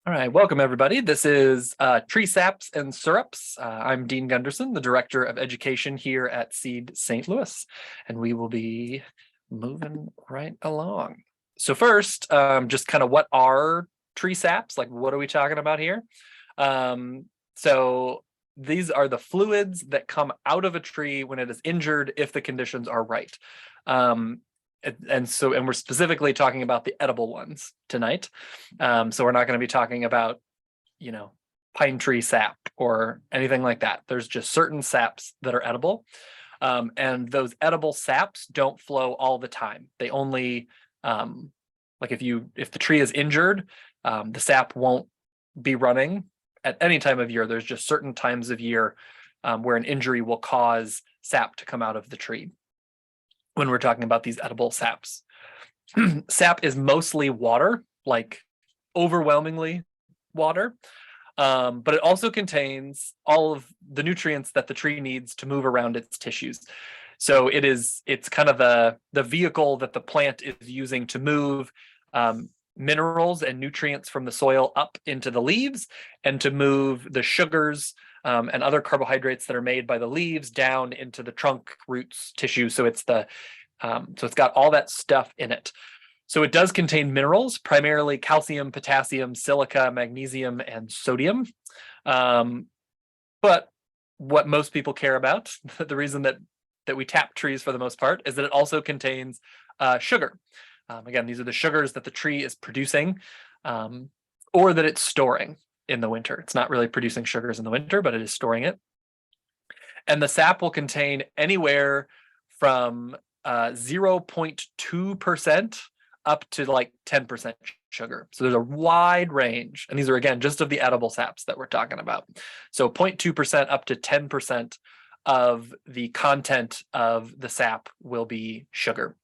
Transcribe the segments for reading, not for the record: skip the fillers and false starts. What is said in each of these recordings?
All right, welcome everybody. This is Tree Saps and Syrups. I'm Dean Gunderson, the Director of Education here at Seed St. Louis, and we will be moving right along. So first, just kind of what are tree saps? Like, what are we talking about here? So these are the fluids that come out of a tree when it is injured if the conditions are right. And we're specifically talking about the edible ones tonight. So we're not going to be talking about, pine tree sap or anything like that. There's just certain saps that are edible. And those edible saps don't flow all the time. They only, like if the tree is injured, the sap won't be running at any time of year. There's just certain times of year where an injury will cause sap to come out of the tree when we're talking about these edible saps. Sap is mostly water, like overwhelmingly water, but it also contains all of the nutrients that the tree needs to move around its tissues. So it's kind of the vehicle that the plant is using to move minerals and nutrients from the soil up into the leaves and to move the sugars and other carbohydrates that are made by the leaves down into the trunk, roots, tissue. So it's got all that stuff in it. So it does contain minerals, primarily calcium, potassium, silica, magnesium, and sodium. But what most people care about, the reason that we tap trees for the most part, is that it also contains sugar. Again, these are the sugars that the tree is producing or that it's storing in the winter. It's not really producing sugars in the winter, but it is storing it. And the sap will contain anywhere from 0.2% up to like 10% sugar. So there's a wide range. And these are, again, just of the edible saps that we're talking about. So 0.2% up to 10% of the content of the sap will be sugar.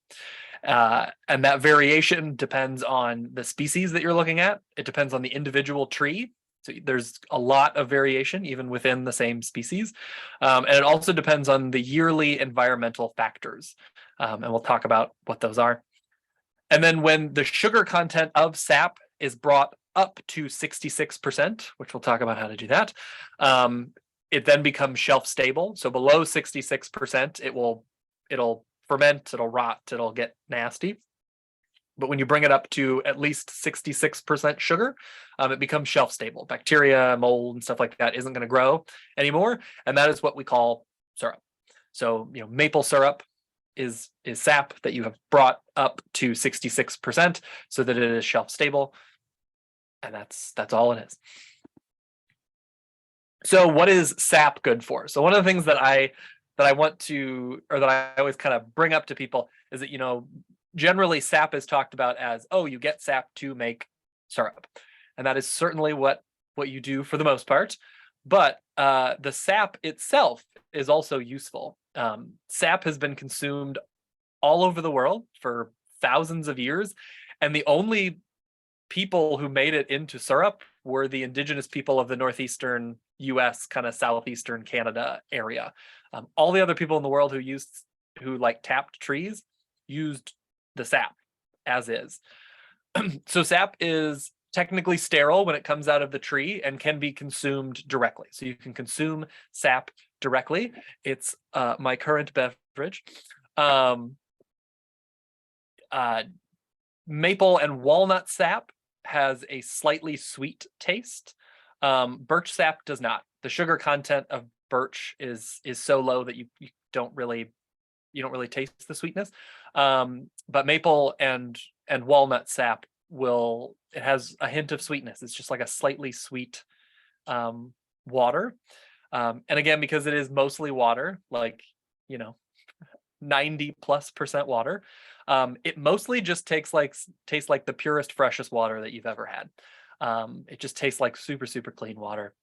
And that variation depends on the species that you're looking at. It depends on the individual tree. So there's a lot of variation even within the same species. And it also depends on the yearly environmental factors. And we'll talk about what those are. And then when the sugar content of sap is brought up to 66%, which we'll talk about how to do that, it then becomes shelf stable. So below 66%, it'll ferment, it'll rot, it'll get nasty. But when you bring it up to at least 66% sugar, it becomes shelf stable. Bacteria, mold, and stuff like that isn't going to grow anymore. And that is what we call syrup. So, maple syrup is sap that you have brought up to 66% so that it is shelf stable. And that's all it is. So what is sap good for? So one of the things that I want to, or that I always kind of bring up to people is that, generally sap is talked about as, oh, you get sap to make syrup. And that is certainly what you do for the most part. But the sap itself is also useful. Sap has been consumed all over the world for thousands of years. And the only people who made it into syrup were the indigenous people of the northeastern US, kind of southeastern Canada area. All the other people in the world who tapped trees used the sap as is. So sap is technically sterile when it comes out of the tree and can be consumed directly. So you can consume sap directly. It's my current beverage. Maple and walnut sap has a slightly sweet taste. Birch sap does not. The sugar content of birch is so low that you don't really taste the sweetness. But maple and walnut sap it has a hint of sweetness. It's just like a slightly sweet water. And again, because it is mostly water, 90+% water, it mostly just tastes like the purest, freshest water that you've ever had. It just tastes like super, super clean water.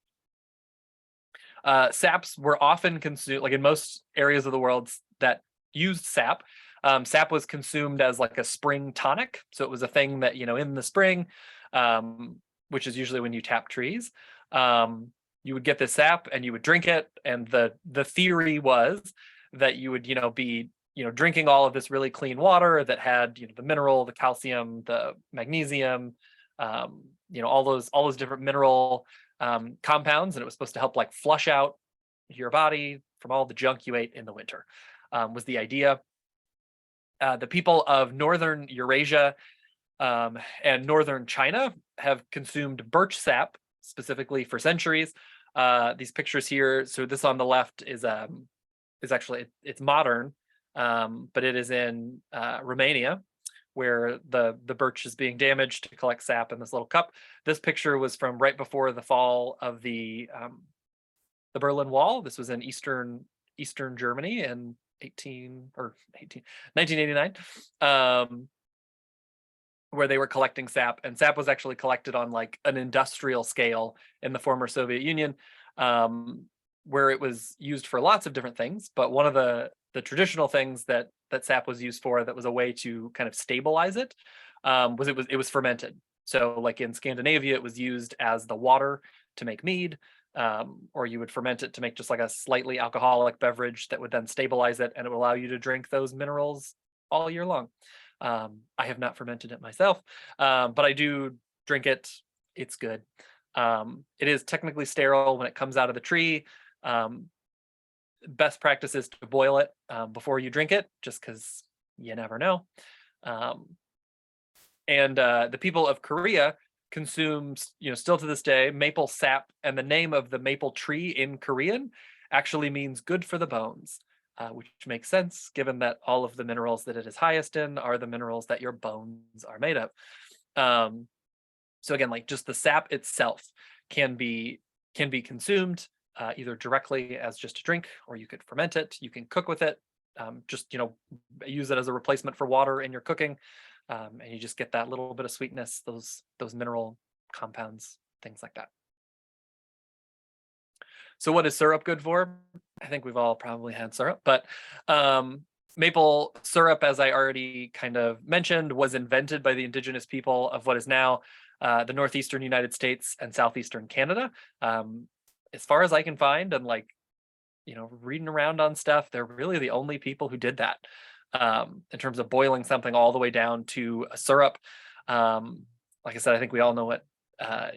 Saps were often consumed, like in most areas of the world that used sap. Sap was consumed as like a spring tonic. So it was a thing that, in the spring, which is usually when you tap trees, you would get the sap and you would drink it. And the theory was that you would, be, drinking all of this really clean water that had, the mineral, the calcium, the magnesium, all those different mineral compounds, and it was supposed to help like flush out your body from all the junk you ate in the winter, was the idea. The people of northern Eurasia and northern China have consumed birch sap specifically for centuries. These pictures here, so this on the left is actually, it's modern, but it is in Romania, where the birch is being damaged to collect sap in this little cup. This picture was from right before the fall of the Berlin Wall. This was in eastern Germany in 1989, where they were collecting sap, and sap was actually collected on like an industrial scale in the former Soviet Union, where it was used for lots of different things. But one of the traditional things that sap was used for, that was a way to kind of stabilize it, was it was fermented. So like in Scandinavia, it was used as the water to make mead, or you would ferment it to make just like a slightly alcoholic beverage that would then stabilize it, and it would allow you to drink those minerals all year long. I have not fermented it myself, but I do drink it. It's good. It is technically sterile when it comes out of the tree. Best practice is to boil it before you drink it, just because you never know. And the people of Korea consume, still to this day, maple sap, and the name of the maple tree in Korean actually means good for the bones, which makes sense given that all of the minerals that it is highest in are the minerals that your bones are made of. So again, like just the sap itself can be consumed either directly as just a drink, or you could ferment it. You can cook with it. Just use it as a replacement for water in your cooking, and you just get that little bit of sweetness, those mineral compounds, things like that. So what is syrup good for? I think we've all probably had syrup, but maple syrup, as I already kind of mentioned, was invented by the indigenous people of what is now the northeastern United States and southeastern Canada. As far as I can find, and reading around on stuff, they're really the only people who did that, in terms of boiling something all the way down to a syrup. Like I said, I think we all know what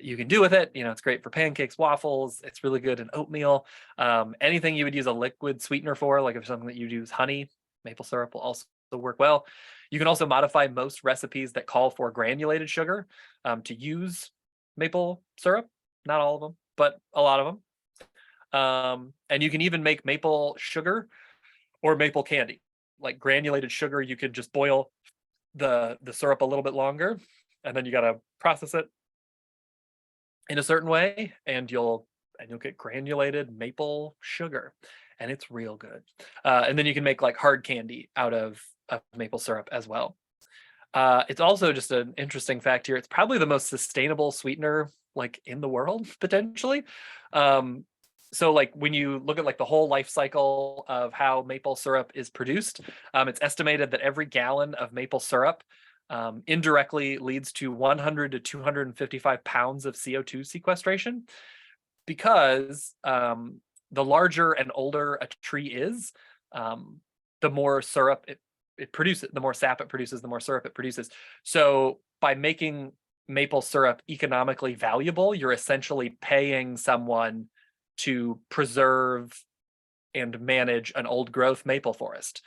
you can do with it. It's great for pancakes, waffles. It's really good in oatmeal. Anything you would use a liquid sweetener for, like if something that you use honey, maple syrup will also work well. You can also modify most recipes that call for granulated sugar to use maple syrup. Not all of them, but a lot of them. And you can even make maple sugar or maple candy. Like granulated sugar, you could just boil the syrup a little bit longer, and then you got to process it in a certain way, and you'll get granulated maple sugar, and it's real good. And then you can make like hard candy out of maple syrup as well. It's also just an interesting fact here. It's probably the most sustainable sweetener like in the world, potentially. So like when you look at like the whole life cycle of how maple syrup is produced, it's estimated that every gallon of maple syrup indirectly leads to 100 to 255 pounds of CO2 sequestration, because the larger and older a tree is, the more syrup it produces, the more sap it produces, the more syrup it produces. So by making maple syrup economically valuable, you're essentially paying someone to preserve and manage an old growth maple forest.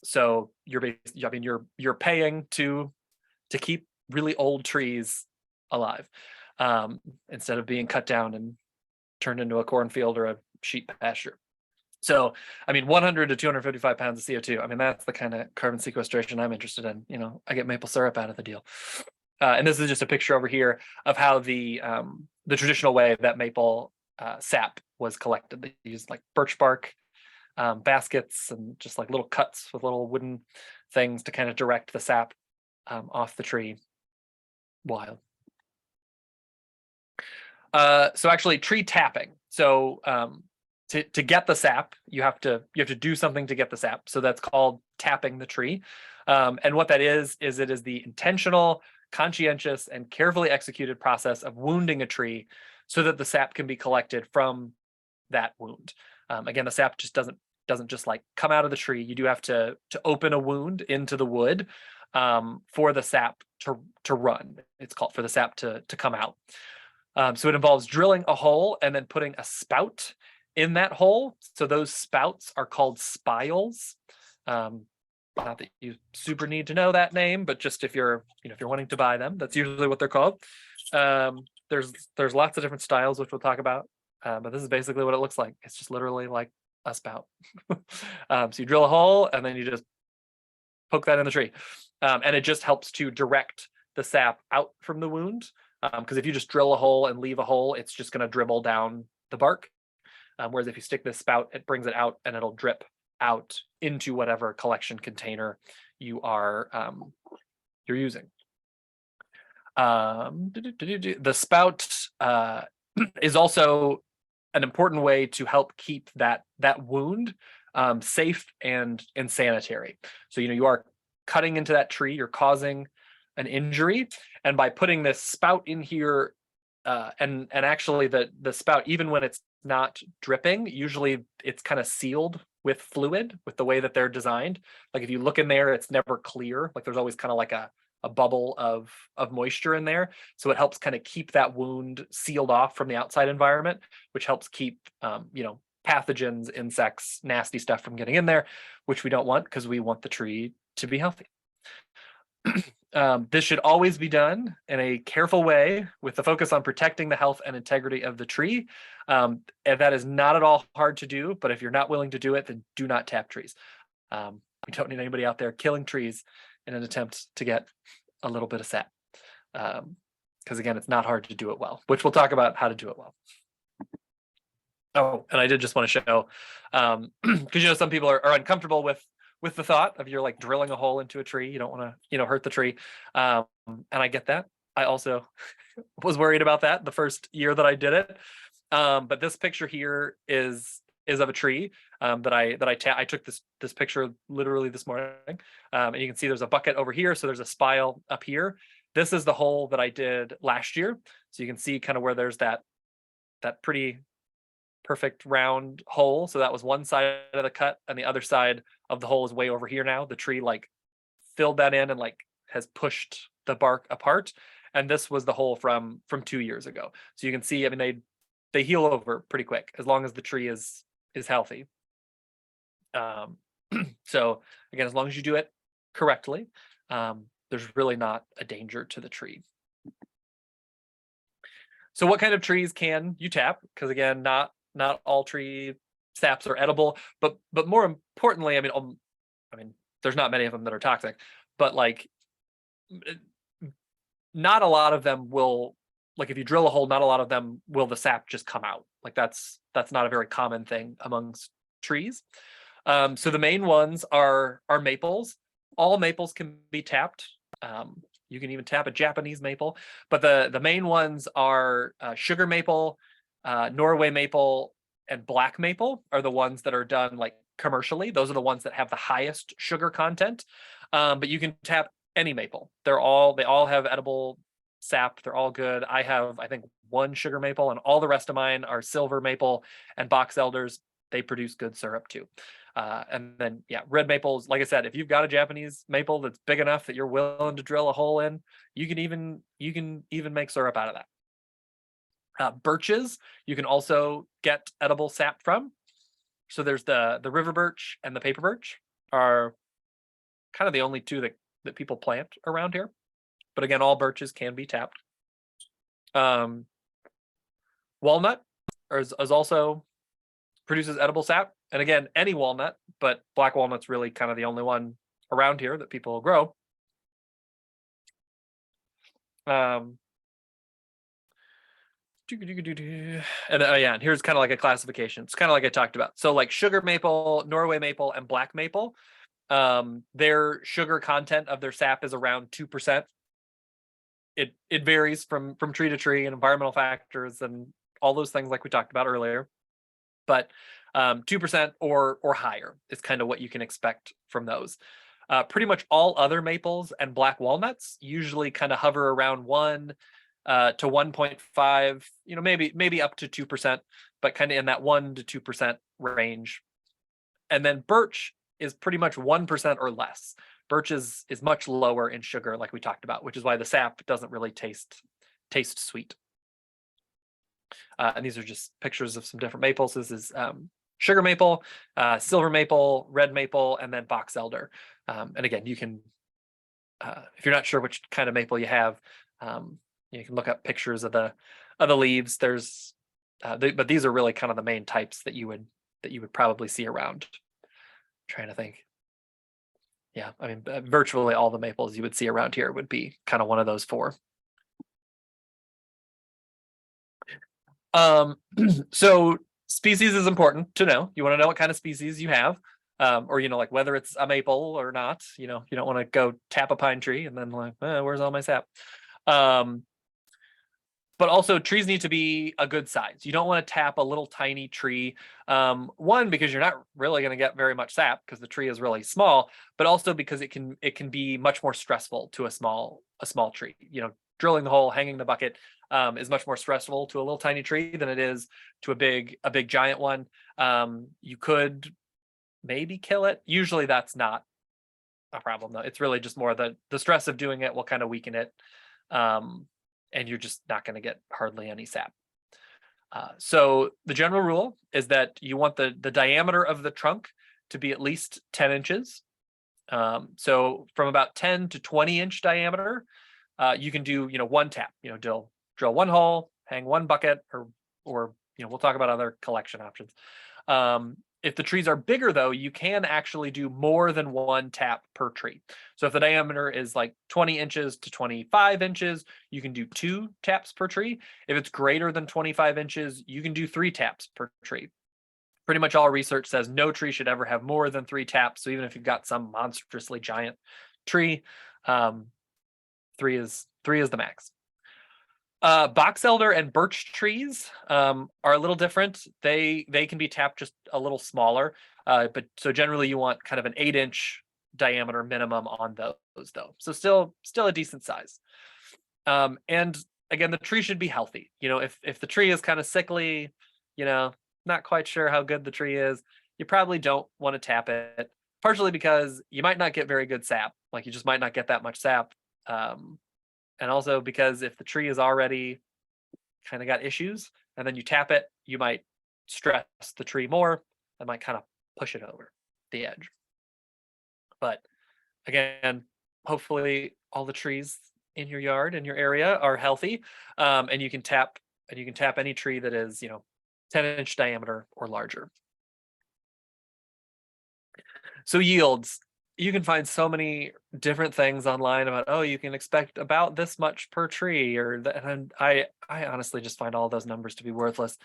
So you're paying to keep really old trees alive, instead of being cut down and turned into a cornfield or a sheep pasture. So, 100 to 255 pounds of CO2. That's the kind of carbon sequestration I'm interested in. I get maple syrup out of the deal. And this is just a picture over here of how the traditional way that maple sap was collected. They used like birch bark baskets and just like little cuts with little wooden things to kind of direct the sap off the tree. Wild. So actually, tree tapping. So to get the sap, you have to do something to get the sap. So that's called tapping the tree. And what that is it is the intentional, conscientious, and carefully executed process of wounding a tree so that the sap can be collected from that wound. Again, the sap just doesn't just like come out of the tree. You do have to open a wound into the wood, for the sap to run. It's called for the sap to come out. So it involves drilling a hole and then putting a spout in that hole. So those spouts are called spiles. Not that you super need to know that name, but just if you're wanting to buy them, that's usually what they're called. There's lots of different styles, which we'll talk about. But this is basically what it looks like. It's just literally like a spout. So you drill a hole and then you just poke that in the tree. And it just helps to direct the sap out from the wound. Because if you just drill a hole and leave a hole, it's just going to dribble down the bark. Whereas if you stick this spout, it brings it out and it'll drip out into whatever collection container you are you're using. The spout is also an important way to help keep that wound safe and sanitary. So you are cutting into that tree, you're causing an injury, and by putting this spout in here, and actually the spout, even when it's not dripping, usually it's kind of sealed with fluid with the way that they're designed. Like if you look in there, it's never clear. Like there's always kind of like a bubble of moisture in there. So it helps kind of keep that wound sealed off from the outside environment, which helps keep pathogens, insects, nasty stuff from getting in there, which we don't want because we want the tree to be healthy. This should always be done in a careful way with the focus on protecting the health and integrity of the tree. And that is not at all hard to do, but if you're not willing to do it, then do not tap trees. We don't need anybody out there killing trees in an attempt to get a little bit of sap. Because again, it's not hard to do it well, which we'll talk about how to do it well. Oh, and I did just want to show, because some people are uncomfortable with the thought of you're like drilling a hole into a tree. You don't want to, hurt the tree. And I get that. I also was worried about that the first year that I did it. But this picture here is of a tree that I took this picture literally this morning. And you can see there's a bucket over here. So there's a spile up here. This is the hole that I did last year. So you can see kind of where there's that pretty perfect round hole. So that was one side of the cut, and the other side of the hole is way over here now. The tree like filled that in and like has pushed the bark apart. And this was the hole from 2 years ago. So you can see, I mean, they heal over pretty quick as long as the tree is healthy. So again, as long as you do it correctly, there's really not a danger to the tree. So what kind of trees can you tap? Because again, not all tree saps are edible, but more importantly, I mean, there's not many of them that are toxic, but like not a lot of them will, like if you drill a hole, not a lot of them will the sap just come out. Like that's not a very common thing amongst trees. So the main ones are maples. All maples can be tapped. You can even tap a Japanese maple, but the main ones are sugar maple, Norway maple, and black maple are the ones that are done like commercially. Those are the ones that have the highest sugar content. But you can tap any maple. They all have edible sap. They're all good. I have, I think, one sugar maple, and all the rest of mine are silver maple and box elders. They produce good syrup too. And then, yeah, red maples, like I said, if you've got a Japanese maple that's big enough that you're willing to drill a hole in, you can even make syrup out of that. Birches, you can also get edible sap from. So there's the river birch and the paper birch are kind of the only two that people plant around here. But again, all birches can be tapped. Walnut is also produces edible sap. And again, any walnut, but black walnut's really kind of the only one around here that people grow. And and here's kind of like a classification. It's kind of like I talked about. So like sugar maple, Norway maple, and black maple, their sugar content of their sap is around 2%. It varies from tree to tree and environmental factors and all those things like we talked about earlier. But 2% or higher is kind of what you can expect from those. Pretty much all other maples and black walnuts usually kind of hover around 1 to 1.5, maybe up to 2%, but kind of in that 1 to 2% range. And then birch is pretty much 1% or less. Birch is much lower in sugar, like we talked about, which is why the sap doesn't really taste sweet. And these are just pictures of some different maples. This is sugar maple, silver maple, red maple, and then box elder. And again, you can, if you're not sure which kind of maple you have, you can look up pictures of the leaves. There's, but these are really kind of the main types that you would probably see around. I'm trying to think. Yeah, I mean, virtually all the maples you would see around here would be kind of one of those four. So species is important to know. You want to know what kind of species you have, or like whether it's a maple or not. You don't want to go tap a pine tree and then like, where's all my sap? But also trees need to be a good size. You don't want to tap a little tiny tree. One, because you're not really going to get very much sap because the tree is really small, but also because it can be much more stressful to a small tree. Drilling the hole, hanging the bucket is much more stressful to a little tiny tree than it is to a big giant one. You could maybe kill it. Usually that's not a problem though. It's really just more the stress of doing it will kind of weaken it. And you're just not going to get hardly any sap. So the general rule is that you want the diameter of the trunk to be at least 10 inches. So from about 10 to 20 inch diameter, you can do, one tap, drill one hole, hang one bucket, or we'll talk about other collection options. If the trees are bigger though, you can actually do more than one tap per tree. So if the diameter is like 20 inches to 25 inches, you can do 2 taps per tree. If it's greater than 25 inches, you can do 3 taps per tree. Pretty much all research says no tree should ever have more than 3 taps. So even if you've got some monstrously giant tree, 3 is the max. Box elder and birch trees are a little different. They can be tapped just a little smaller, but so generally you want kind of an 8-inch diameter minimum on those though. So still a decent size. And again, the tree should be healthy. If the tree is kind of sickly, not quite sure how good the tree is, you probably don't want to tap it. Partially because you might not get very good sap, like you just might not get that much sap. And also because if the tree is already kind of got issues and then you tap it, you might stress the tree more and might kind of push it over the edge. But again, hopefully all the trees in your yard, in your area are healthy, and you can tap any tree that is 10-inch diameter or larger. So yields. You can find so many different things online about, you can expect about this much per tree, and I honestly just find all those numbers to be worthless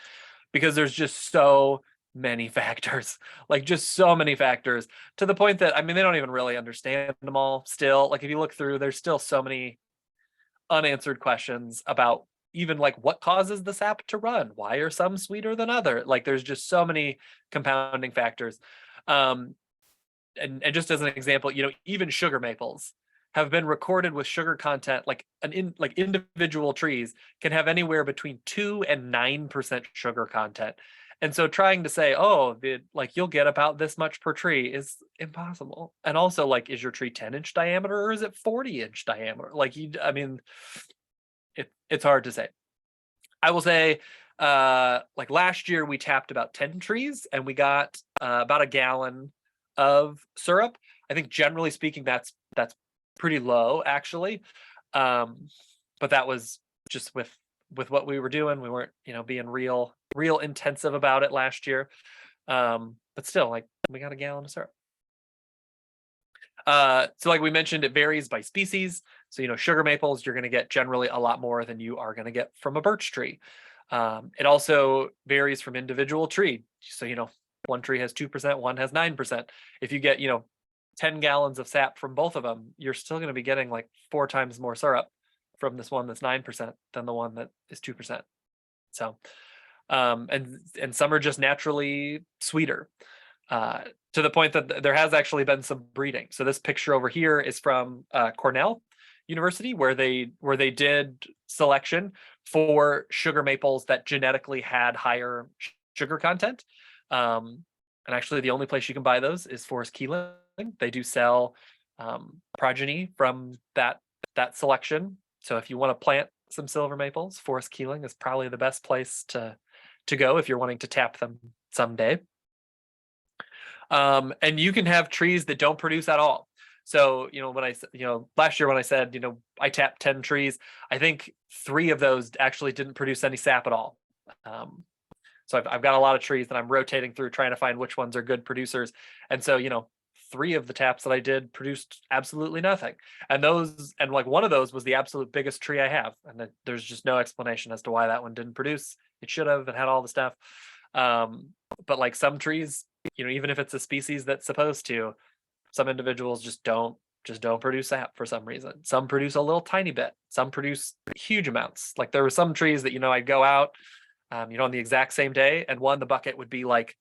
because there's just so many factors, like just so many factors to the point that, they don't even really understand them all still. Like if you look through, there's still so many unanswered questions about even like what causes the sap to run. Why are some sweeter than other? Like there's just so many compounding factors. And just as an example, even sugar maples have been recorded with sugar content, like individual trees can have anywhere between 2 and 9% sugar content. And so trying to say, you'll get about this much per tree is impossible. And also, like, is your tree 10-inch diameter or is it 40-inch diameter? Like, it's hard to say. I will say, like last year we tapped about 10 trees and we got about a gallon of syrup. I think generally speaking, that's pretty low actually. But that was just with what we were doing. We weren't, being real intensive about it last year. But still, like, we got a gallon of syrup. So like we mentioned, it varies by species. So, sugar maples, you're going to get generally a lot more than you are going to get from a birch tree. It also varies from individual tree. So, one tree has 2%, one has 9%. If you get, 10 gallons of sap from both of them, you're still going to be getting like 4 times more syrup from this one that's 9% than the one that is 2%. So, and some are just naturally sweeter, to the point that there has actually been some breeding. So this picture over here is from Cornell University, where they did selection for sugar maples that genetically had higher sugar content. And actually the only place you can buy those is Forest Keeling. They do sell progeny from that selection. So if you want to plant some silver maples, Forest Keeling is probably the best place to go if you're wanting to tap them someday. And you can have trees that don't produce at all. So, last year when I said, I tapped 10 trees, I think 3 of those actually didn't produce any sap at all. So I've got a lot of trees that I'm rotating through trying to find which ones are good producers. And so, 3 of the taps that I did produced absolutely nothing. And like one of those was the absolute biggest tree I have. And there's just no explanation as to why that one didn't produce. It should have. It had all the stuff. But like some trees, even if it's a species that's supposed to, some individuals just don't produce sap for some reason. Some produce a little tiny bit. Some produce huge amounts. Like there were some trees that, I'd go out, on the exact same day, and one, the bucket would be like,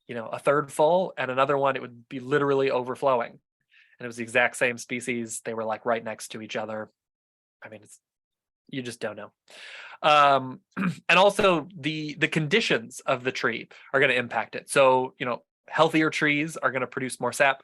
a third full, and another one, it would be literally overflowing. And it was the exact same species. They were like right next to each other. I mean, you just don't know. And also the conditions of the tree are going to impact it. So, healthier trees are going to produce more sap.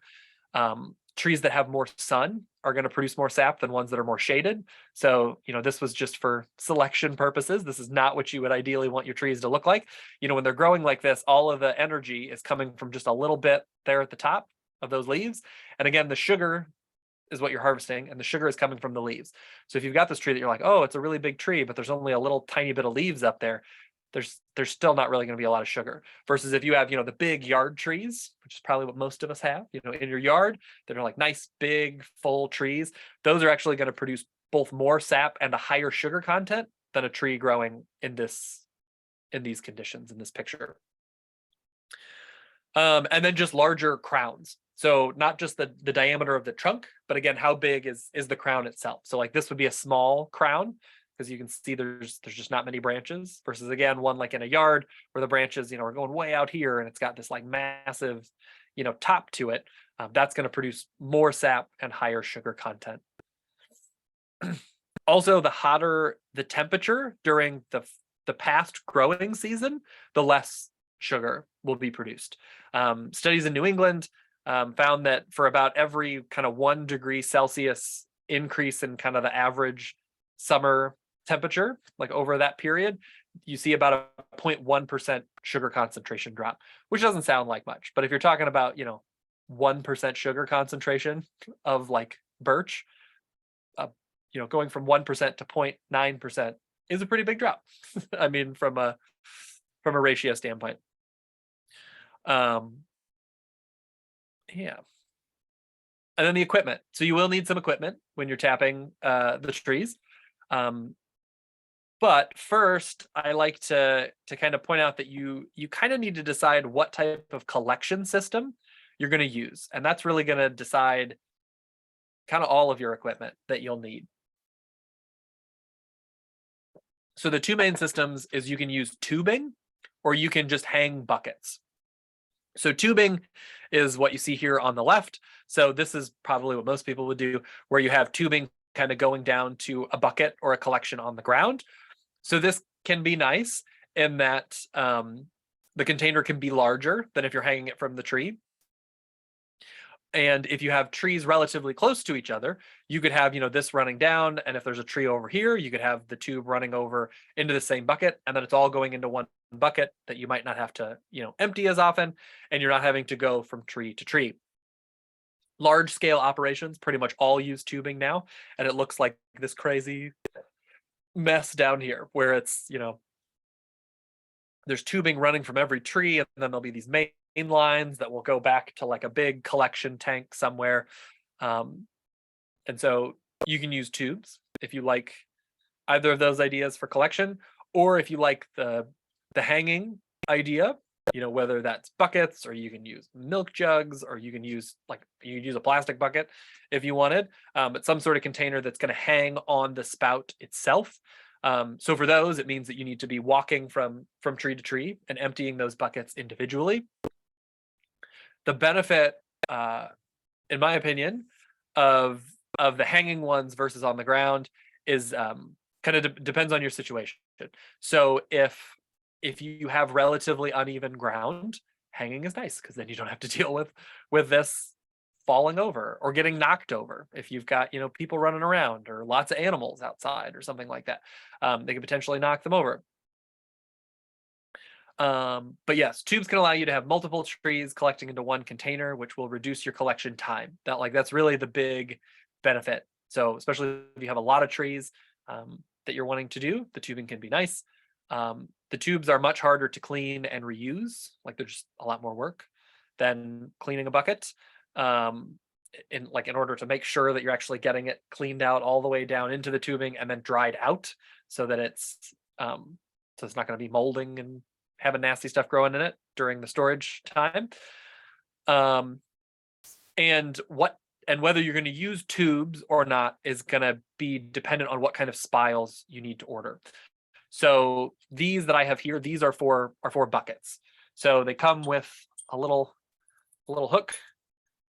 Trees that have more sun are going to produce more sap than ones that are more shaded. So, this was just for selection purposes. This is not what you would ideally want your trees to look like. When they're growing like this, all of the energy is coming from just a little bit there at the top of those leaves. And again, the sugar is what you're harvesting, and the sugar is coming from the leaves. So if you've got this tree that you're like, oh, it's a really big tree, but there's only a little tiny bit of leaves up there, there's still not really going to be a lot of sugar. Versus if you have, the big yard trees, which is probably what most of us have, in your yard, that are like nice, big, full trees, those are actually going to produce both more sap and a higher sugar content than a tree growing in these conditions in this picture. And then just larger crowns. So not just the diameter of the trunk, but again, how big is the crown itself? So like this would be a small crown, because you can see there's just not many branches, versus again, one like in a yard where the branches, are going way out here, and it's got this like massive, top to it. That's going to produce more sap and higher sugar content. Also, the hotter the temperature during the past growing season, the less sugar will be produced. Studies in New England found that for about every kind of 1 degree Celsius increase in kind of the average summer temperature, like over that period, you see about a 0.1% sugar concentration drop, which doesn't sound like much. But if you're talking about, 1% sugar concentration of like birch, going from 1% to 0.9% is a pretty big drop. I mean, from a ratio standpoint. Yeah. And then the equipment. So you will need some equipment when you're tapping the trees. But first, I like to kind of point out that you kind of need to decide what type of collection system you're going to use. And that's really going to decide kind of all of your equipment that you'll need. So the 2 main systems is you can use tubing, or you can just hang buckets. So tubing is what you see here on the left. So this is probably what most people would do, where you have tubing kind of going down to a bucket or a collection on the ground. So this can be nice in that the container can be larger than if you're hanging it from the tree. And if you have trees relatively close to each other, you could have, this running down. And if there's a tree over here, you could have the tube running over into the same bucket. And then it's all going into one bucket that you might not have to, empty as often. And you're not having to go from tree to tree. Large scale operations pretty much all use tubing now. And it looks like this crazy mess down here where it's, there's tubing running from every tree. And then there'll be these main lines that will go back to like a big collection tank somewhere. And so you can use tubes if you like either of those ideas for collection, or if you like the hanging idea, whether that's buckets, or you can use milk jugs, or you can use a plastic bucket if you wanted, but some sort of container that's going to hang on the spout itself. So for those, it means that you need to be walking from tree to tree and emptying those buckets individually. The benefit, in my opinion, of the hanging ones versus on the ground is kind of depends on your situation. So if you have relatively uneven ground, hanging is nice, because then you don't have to deal with this falling over or getting knocked over. If you've got, people running around or lots of animals outside or something like that, they can potentially knock them over. But yes, tubes can allow you to have multiple trees collecting into one container, which will reduce your collection time. That's really the big benefit. So especially if you have a lot of trees that you're wanting to do, the tubing can be nice. The tubes are much harder to clean and reuse. Like they're just a lot more work than cleaning a bucket. In order to make sure that you're actually getting it cleaned out all the way down into the tubing and then dried out so that it's not going to be molding and having nasty stuff growing in it during the storage time. And whether you're going to use tubes or not is going to be dependent on what kind of spiles you need to order. So these that I have here, these are for buckets. So they come with a little hook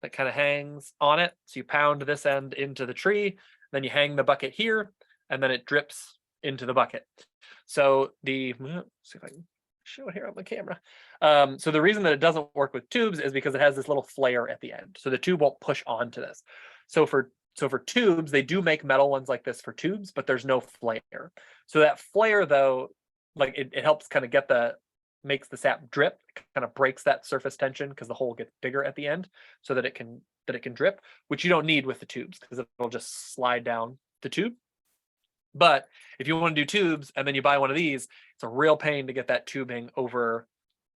that kind of hangs on it. So you pound this end into the tree, then you hang the bucket here, and then it drips into the bucket. So see if I can show it here on the camera. So the reason that it doesn't work with tubes is because it has this little flare at the end. So the tube won't push onto this. So for tubes, they do make metal ones like this for tubes, but there's no flare. So that flare though, like it helps kind of makes the sap drip, kind of breaks that surface tension because the hole gets bigger at the end so that it can drip, which you don't need with the tubes because it'll just slide down the tube. But if you want to do tubes and then you buy one of these, it's a real pain to get that tubing over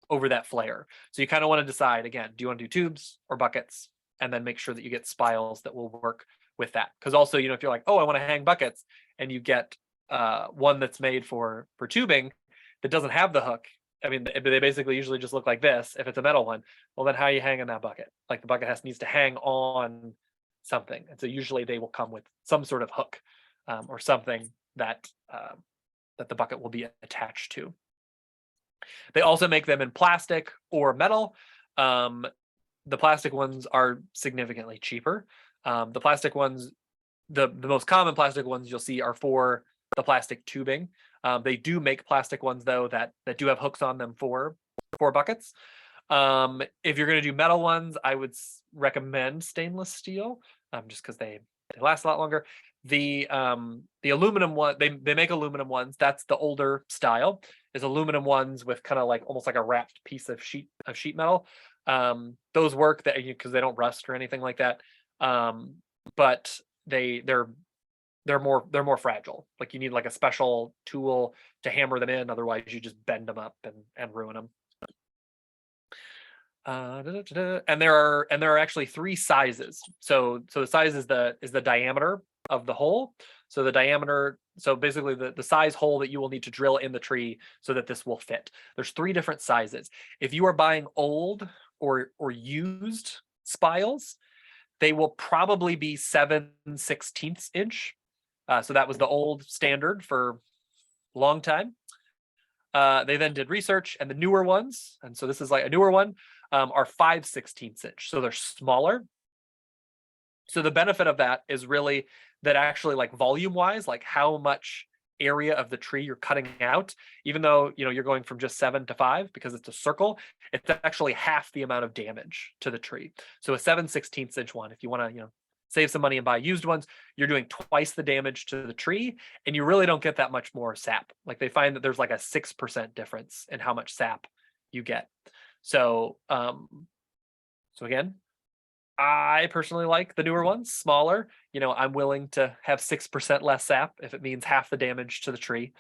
that flare. So you kind of want to decide again, do you want to do tubes or buckets? And then make sure that you get spiles that will work with that. Because also, if you're like, oh, I want to hang buckets, and you get one that's made for tubing that doesn't have the hook. I mean, they basically usually just look like this. If it's a metal one, well, then how are you hanging that bucket? Like the bucket needs to hang on something. And so usually they will come with some sort of hook or something that the bucket will be attached to. They also make them in plastic or metal. The plastic ones are significantly cheaper. The plastic ones, the most common plastic ones you'll see are for the plastic tubing. They do make plastic ones though that do have hooks on them for buckets. If you're going to do metal ones, I would recommend stainless steel, just because they last a lot longer. The aluminum one, they make aluminum ones. That's the older style. Is aluminum ones with kind of like almost like a wrapped piece of sheet metal. Those work because they don't rust or anything like that. But they're more fragile. Like you need like a special tool to hammer them in. Otherwise, you just bend them up and ruin them. And there are actually 3 sizes. So the size is the diameter of the hole. So the diameter, so basically the size hole that you will need to drill in the tree so that this will fit. There's 3 different sizes. If you are buying old or used spiles, they will probably be 7/16 inch. So that was the old standard for a long time. They then did research, and the newer ones, and so this is like a newer one, are 5/16 inch. So they're smaller. So the benefit of that is really that actually, like volume wise, like how much area of the tree you're cutting out, even though you're going from just 7 to 5 because it's a circle, it's actually half the amount of damage to the tree. So a 7/16 inch one, if you want to save some money and buy used ones, you're doing twice the damage to the tree, and you really don't get that much more sap. Like they find that there's like a 6% difference in how much sap you get. So again, I personally like the newer ones, smaller. I'm willing to have 6% less sap if it means half the damage to the tree.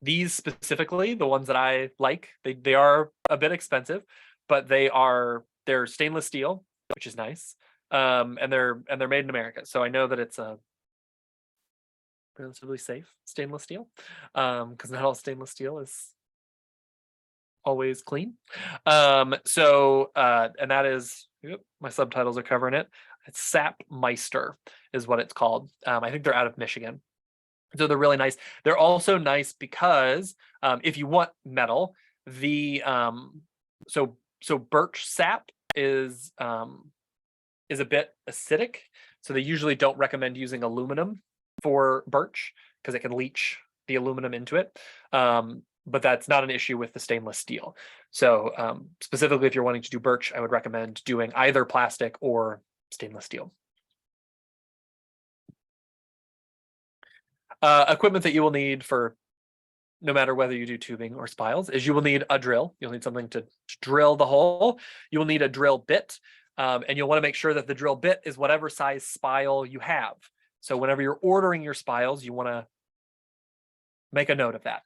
These specifically, the ones that I like, they are a bit expensive, but they're stainless steel, which is nice. And they're made in America. So I know that it's a relatively safe stainless steel, because not all stainless steel is always clean. And that is, my subtitles are covering it. It's Sap Meister is what it's called. I think they're out of Michigan. So they're really nice. They're also nice because if you want metal, so birch sap is a bit acidic. So they usually don't recommend using aluminum for birch because it can leach the aluminum into it. but that's not an issue with the stainless steel. So specifically, if you're wanting to do birch, I would recommend doing either plastic or stainless steel. Equipment that you will need for no matter whether you do tubing or spiles is you will need a drill. You'll need something to drill the hole. You will need a drill bit, and you'll want to make sure that the drill bit is whatever size spile you have. So whenever you're ordering your spiles, you want to make a note of that.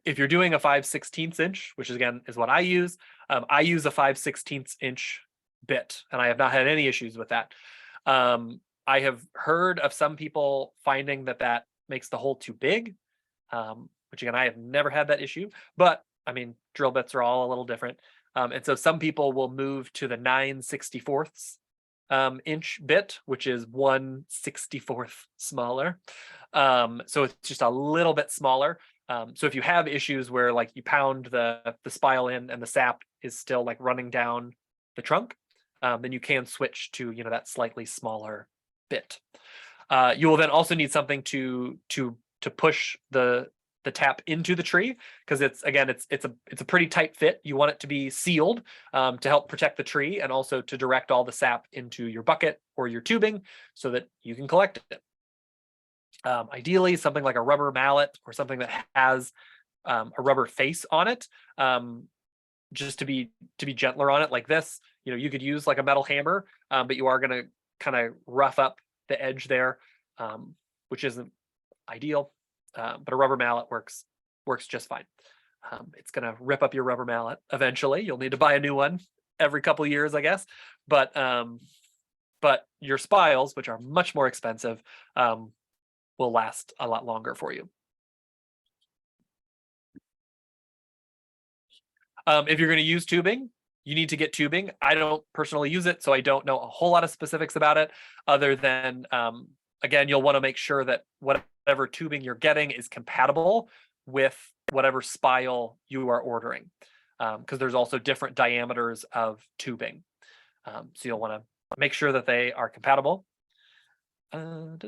If you're doing a 5/16 inch, which is again is what I use a 5/16 inch bit, and I have not had any issues with that. I have heard of some people finding that makes the hole too big, which again, I have never had that issue, but I mean, drill bits are all a little different. And so some people will move to the 9/64 inch bit, which is 1/64 smaller. So it's just a little bit smaller. So if you have issues where like you pound the spile in and the sap is still like running down the trunk, then you can switch to that slightly smaller bit. You will then also need something to push the tap into the tree, because it's a pretty tight fit. You want it to be sealed to help protect the tree and also to direct all the sap into your bucket or your tubing so that you can collect it. Ideally, something like a rubber mallet or something that has a rubber face on it, just to be gentler on it. Like this, you could use like a metal hammer, but you are going to kind of rough up the edge there, which isn't ideal. But a rubber mallet works just fine. It's going to rip up your rubber mallet eventually. You'll need to buy a new one every couple of years, I guess. But your spiles, which are much more expensive, will last a lot longer for you. If you're going to use tubing, you need to get tubing. I don't personally use it, so I don't know a whole lot of specifics about it, other than, again, you'll want to make sure that whatever tubing you're getting is compatible with whatever spile you are ordering, because there's also different diameters of tubing. So you'll want to make sure that they are compatible. And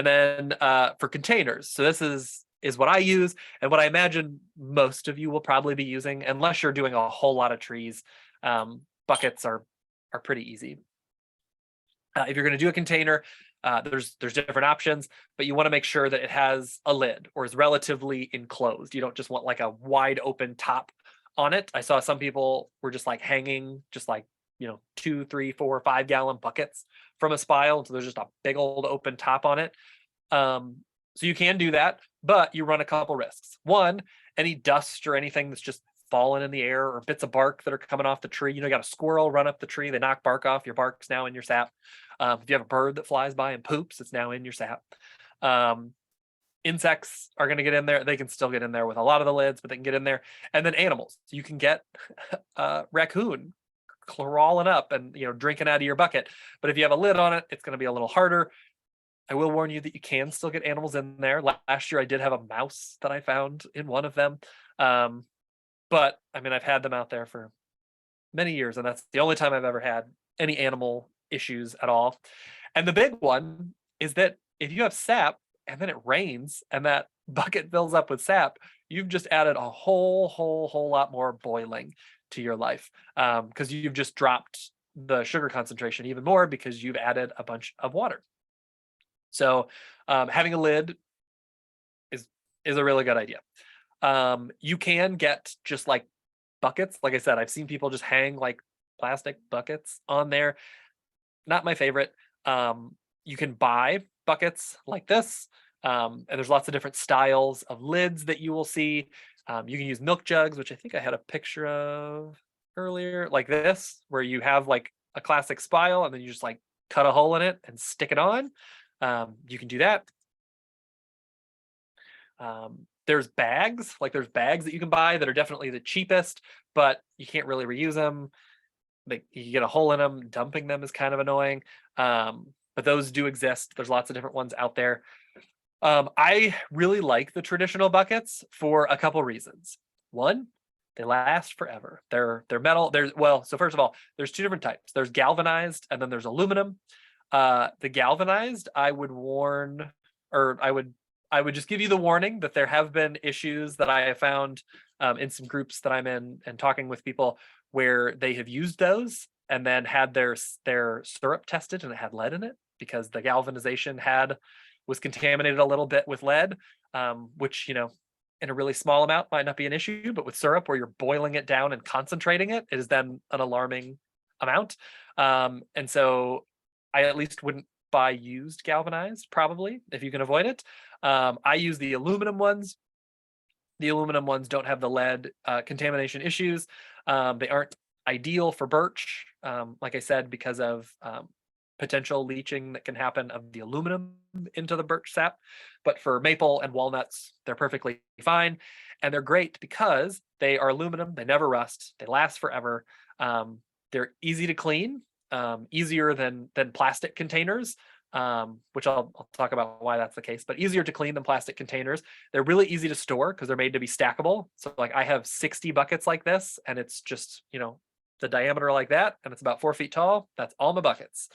then for containers, so this is what I use and what I imagine most of you will probably be using, unless you're doing a whole lot of trees. Buckets are pretty easy. If you're going to do a container, there's different options, but you want to make sure that it has a lid or is relatively enclosed. You don't just want like a wide open top on it. I saw some people were just like hanging just like 2, 3, 4, 5 gallon buckets from a spile, so there's just a big old open top on it. So you can do that, but you run a couple risks. One, any dust or anything that's just fallen in the air, or bits of bark that are coming off the tree. You got a squirrel run up the tree, they knock bark off, your bark's now in your sap. If you have a bird that flies by and poops, it's now in your sap. Insects are going to get in there. They can still get in there with a lot of the lids, but they can get in there. And then animals. You can get a raccoon crawling up and drinking out of your bucket. But if you have a lid on it, it's going to be a little harder. I will warn you that you can still get animals in there. Last year I did have a mouse that I found in one of them. But I mean, I've had them out there for many years, and that's the only time I've ever had any animal issues at all. And the big one is that if you have sap and then it rains and that bucket fills up with sap, you've just added a whole lot more boiling to your life, because you've just dropped the sugar concentration even more because you've added a bunch of water. So having a lid is a really good idea. You can get just like buckets. Like I said, I've seen people just hang like plastic buckets on there. Not my favorite. You can buy buckets like this, and there's lots of different styles of lids that you will see. You can use milk jugs, which I think I had a picture of earlier, like this, where you have like a classic spile and then you just like cut a hole in it and stick it on. You can do that. There's bags that you can buy that are definitely the cheapest, but you can't really reuse them. Like you get a hole in them, dumping them is kind of annoying. But those do exist. There's lots of different ones out there. I really like the traditional buckets for a couple reasons. One, they last forever. They're metal. So first of all, there's two different types. There's galvanized and then there's aluminum. The galvanized, I would I would just give you the warning that there have been issues that I have found in some groups that I'm in and talking with people where they have used those and then had their syrup tested and it had lead in it because the galvanization was contaminated a little bit with lead, which, you know, in a really small amount might not be an issue, but with syrup where you're boiling it down and concentrating it, it is then an alarming amount. And so I at least wouldn't buy used galvanized, probably, if you can avoid it. I use the aluminum ones. The aluminum ones don't have the lead contamination issues. They aren't ideal for birch, like I said, because of potential leaching that can happen of the aluminum into the birch sap. But for maple and walnuts, they're perfectly fine. And they're great because they are aluminum, they never rust, they last forever. They're easy to clean, easier than plastic containers, which I'll talk about why that's the case, but easier to clean than plastic containers. They're really easy to store because they're made to be stackable. So like I have 60 buckets like this, and it's just, you know, the diameter like that, and it's about 4 feet tall. That's all my buckets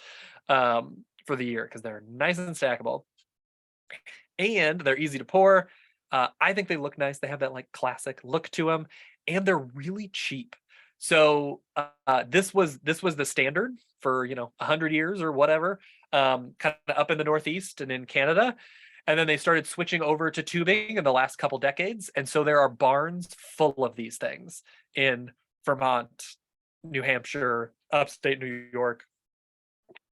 for the year because they're nice and stackable. And they're easy to pour. I think they look nice. They have that like classic look to them, and they're really cheap. So this was the standard for, you know, 100 years or whatever, kind of up in the Northeast and in Canada. And then they started switching over to tubing in the last couple decades. And so there are barns full of these things in Vermont, New Hampshire, upstate New York,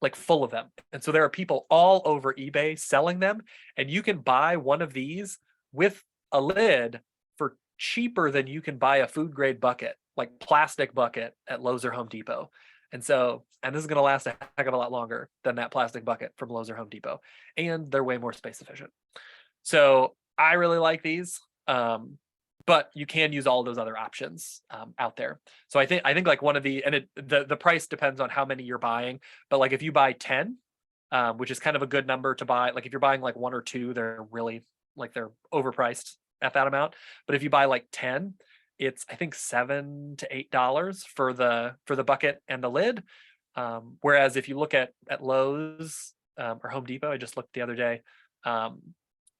like full of them. And so there are people all over eBay selling them, and you can buy one of these with a lid for cheaper than you can buy a food grade bucket, like plastic bucket at Lowe's or Home Depot. And so, and this is going to last a heck of a lot longer than that plastic bucket from Lowe's or Home Depot. And they're way more space efficient. So I really like these. But you can use all those other options out there. So I think like one of the price depends on how many you're buying. But like if you buy 10, which is kind of a good number to buy. Like if you're buying like 1 or 2, they're really like they're overpriced at that amount. But if you buy like 10, it's I think $7 to $8 for the bucket and the lid. Whereas if you look at Lowe's or Home Depot, I just looked the other day,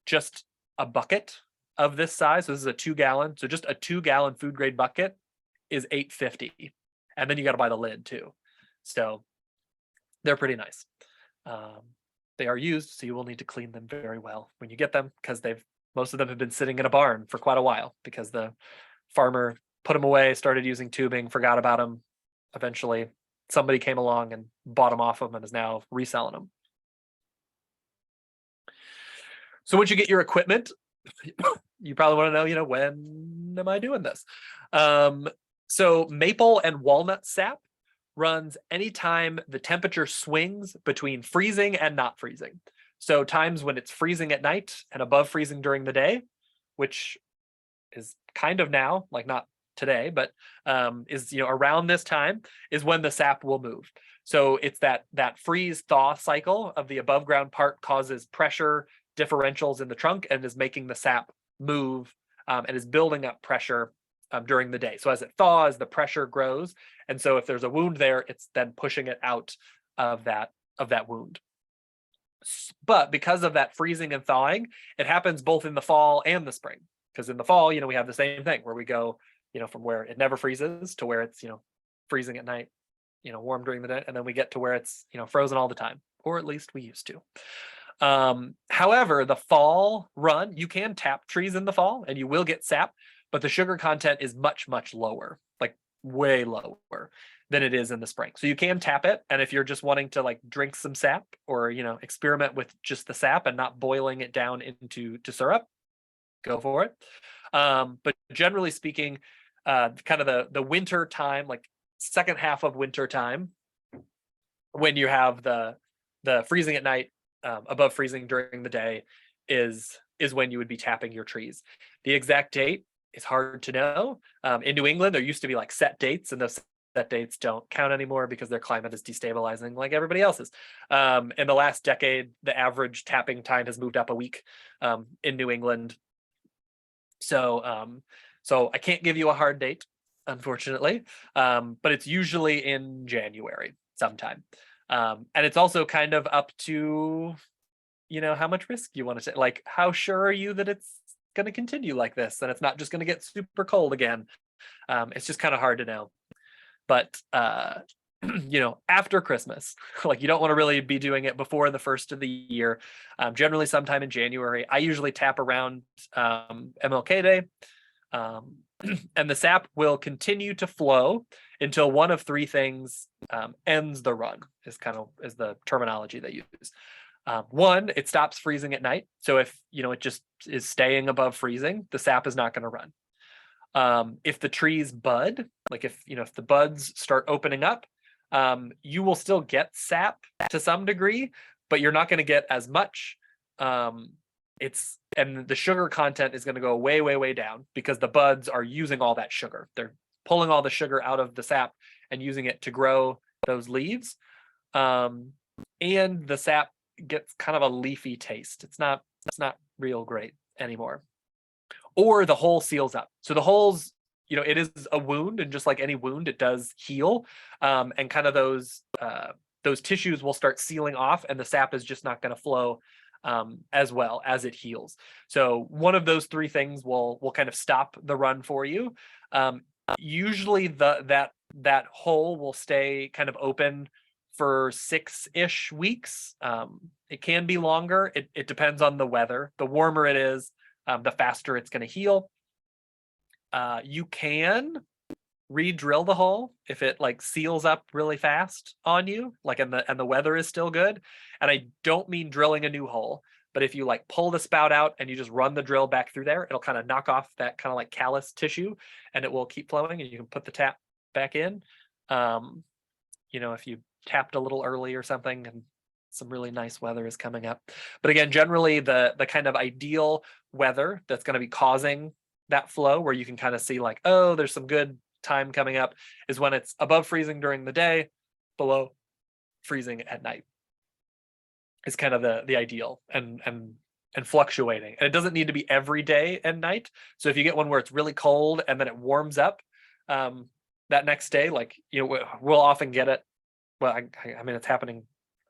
just a bucket of this size, so this is a 2-gallon, so just a 2-gallon food grade bucket is $8.50, and then you got to buy the lid too. So they're pretty nice. They are used, so you will need to clean them very well when you get them, because most of them have been sitting in a barn for quite a while because the farmer put them away, started using tubing, forgot about them. Eventually somebody came along and bought them off them and is now reselling them. So once you get your equipment, you probably want to know, you know, when am I doing this? So maple and walnut sap runs anytime the temperature swings between freezing and not freezing. So times when it's freezing at night and above freezing during the day, which is kind of now, like not today, but is, you know, around this time is when the sap will move. So it's that freeze thaw cycle of the above ground part causes pressure differentials in the trunk and is making the sap move and is building up pressure during the day. So as it thaws, the pressure grows. And so if there's a wound there, it's then pushing it out of that wound. But because of that freezing and thawing, it happens both in the fall and the spring. Because in the fall, you know, we have the same thing where we go, you know, from where it never freezes to where it's, you know, freezing at night, you know, warm during the day. And then we get to where it's, you know, frozen all the time, or at least we used to. However, the fall run, you can tap trees in the fall and you will get sap, but the sugar content is much, much lower, like way lower than it is in the spring. So you can tap it. And if you're just wanting to like drink some sap or, you know, experiment with just the sap and not boiling it down into syrup, go for it. But generally speaking, kind of the winter time, like second half of winter time, when you have the freezing at night, above freezing during the day is when you would be tapping your trees. The exact date is hard to know. In New England, there used to be like set dates, and those set dates don't count anymore because their climate is destabilizing like everybody else's. In the last decade, the average tapping time has moved up a week in New England. So I can't give you a hard date, unfortunately, but it's usually in January sometime. And it's also kind of up to how much risk you want to take. Like, how sure are you that it's going to continue like this and it's not just going to get super cold again? It's just kind of hard to know. But after Christmas, like you don't want to really be doing it before the first of the year. Generally, sometime in January. I usually tap around MLK Day, and the sap will continue to flow until one of three things ends the run. Is the terminology they use. One, it stops freezing at night. So if it just is staying above freezing, the sap is not going to run. If the trees bud, like if the buds start opening up, you will still get sap to some degree, but you're not going to get as much. And the sugar content is going to go way, way, way down because the buds are using all that sugar. They're pulling all the sugar out of the sap and using it to grow those leaves. And the sap gets kind of a leafy taste. It's not real great anymore. Or the hole seals up. So the holes, it is a wound, and just like any wound, it does heal. And kind of those tissues will start sealing off, and the sap is just not going to flow as well as it heals. So one of those three things will kind of stop the run for you. Usually that hole will stay kind of open for 6-ish weeks. It can be longer. It depends on the weather. The warmer it is, the faster it's going to heal. You can re-drill the hole if it like seals up really fast on you, like and the weather is still good. And I don't mean drilling a new hole, but if you like pull the spout out and you just run the drill back through there, it'll kind of knock off that kind of like callus tissue, and it will keep flowing, and you can put the tap back in. If you tapped a little early or something and some really nice weather is coming up. But again, generally the kind of ideal weather that's going to be causing that flow, where you can kind of see like, oh, there's some good time coming up, is when it's above freezing during the day, below freezing at night. Is kind of the ideal, and fluctuating. And it doesn't need to be every day and night. So if you get one where it's really cold and then it warms up that next day, like we'll often get it. Well, I mean, it's happening,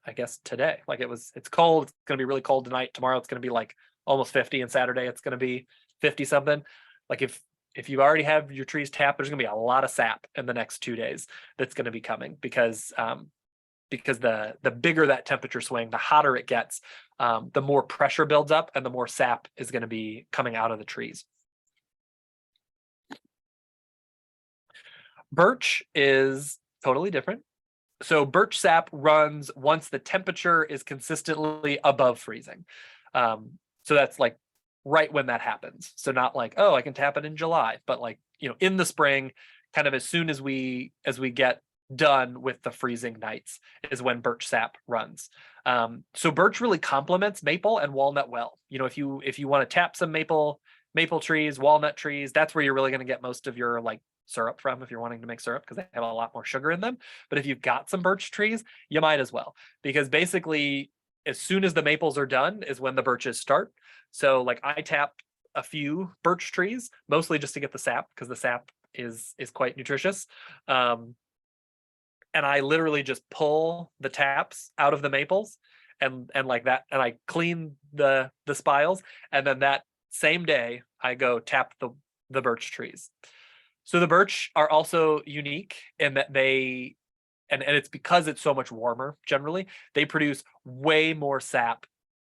I guess, today. Like it's cold. It's going to be really cold tonight. Tomorrow it's going to be like almost 50, and Saturday it's going to be 50 something. Like if you already have your trees tapped, there's going to be a lot of sap in the next 2 days that's going to be coming because the bigger that temperature swing, the hotter it gets, the more pressure builds up, and the more sap is going to be coming out of the trees. Birch is totally different. So birch sap runs once the temperature is consistently above freezing. So that's like right when that happens. So not like, oh, I can tap it in July, but like, in the spring, kind of as soon as we get done with the freezing nights is when birch sap runs. So birch really complements maple and walnut well. If you want to tap some maple trees, walnut trees, that's where you're really going to get most of your like syrup from, if you're wanting to make syrup, because they have a lot more sugar in them. But if you've got some birch trees, you might as well, because basically as soon as the maples are done is when the birches start. So like I tap a few birch trees, mostly just to get the sap, because the sap is quite nutritious. And I literally just pull the taps out of the maples and like that, and I clean the spiles, and then that same day I go tap the birch trees. So the birch are also unique in that they, and it's because it's so much warmer, generally, they produce way more sap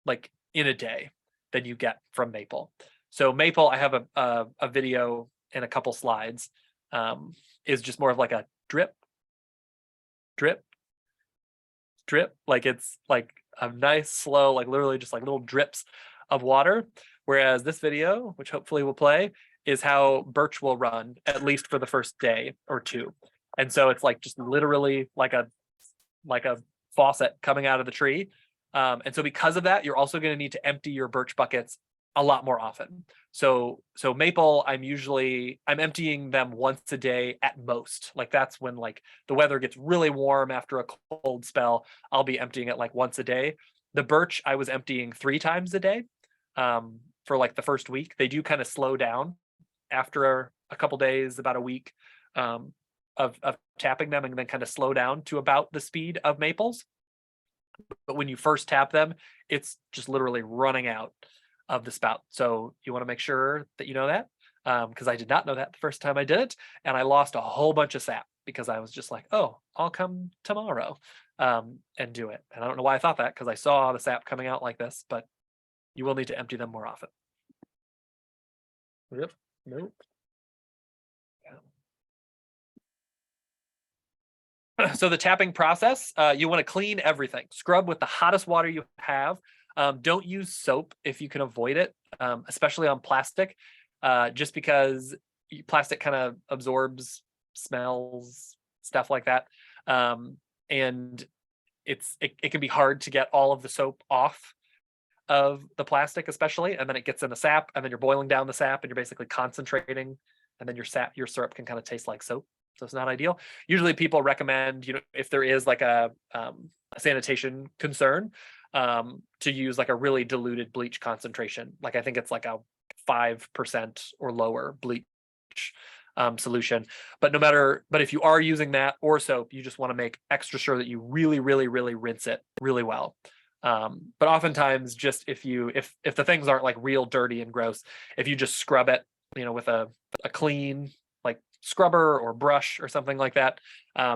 like in a day than you get from maple. So maple, I have a video in a couple slides, is just more of like a drip, drip, drip. Like it's like a nice slow, like literally just like little drips of water. Whereas this video, which hopefully will play, is how birch will run, at least for the first day or two. And so it's like just literally like a faucet coming out of the tree. And so because of that, you're also going to need to empty your birch buckets a lot more often. So maple, I'm emptying them once a day at most. Like that's when like the weather gets really warm after a cold spell, I'll be emptying it like once a day. The birch, I was emptying 3 times a day for like the first week. They do kind of slow down after a couple days, about a week of tapping them, and then kind of slow down to about the speed of maples. But when you first tap them, it's just literally running out of the spout. So you want to make sure that you know that, because I did not know that the first time I did it, and I lost a whole bunch of sap because I was just like, oh, I'll come tomorrow and do it. And I don't know why I thought that, because I saw the sap coming out like this, but you will need to empty them more often. Yep. Nope. So the tapping process, you want to clean everything. Scrub with the hottest water you have. Don't use soap if you can avoid it, especially on plastic, just because plastic kind of absorbs smells, stuff like that. And it can be hard to get all of the soap off of the plastic, especially, and then it gets in the sap, and then you're boiling down the sap, and you're basically concentrating, and then your syrup can kind of taste like soap. So it's not ideal. Usually people recommend, if there is like a sanitation concern, to use like a really diluted bleach concentration. Like I think it's like a 5% or lower bleach solution. But if you are using that or soap, you just want to make extra sure that you really, really, really rinse it really well. But oftentimes, just if the things aren't like real dirty and gross, if you just scrub it, with a clean like scrubber or brush or something like that,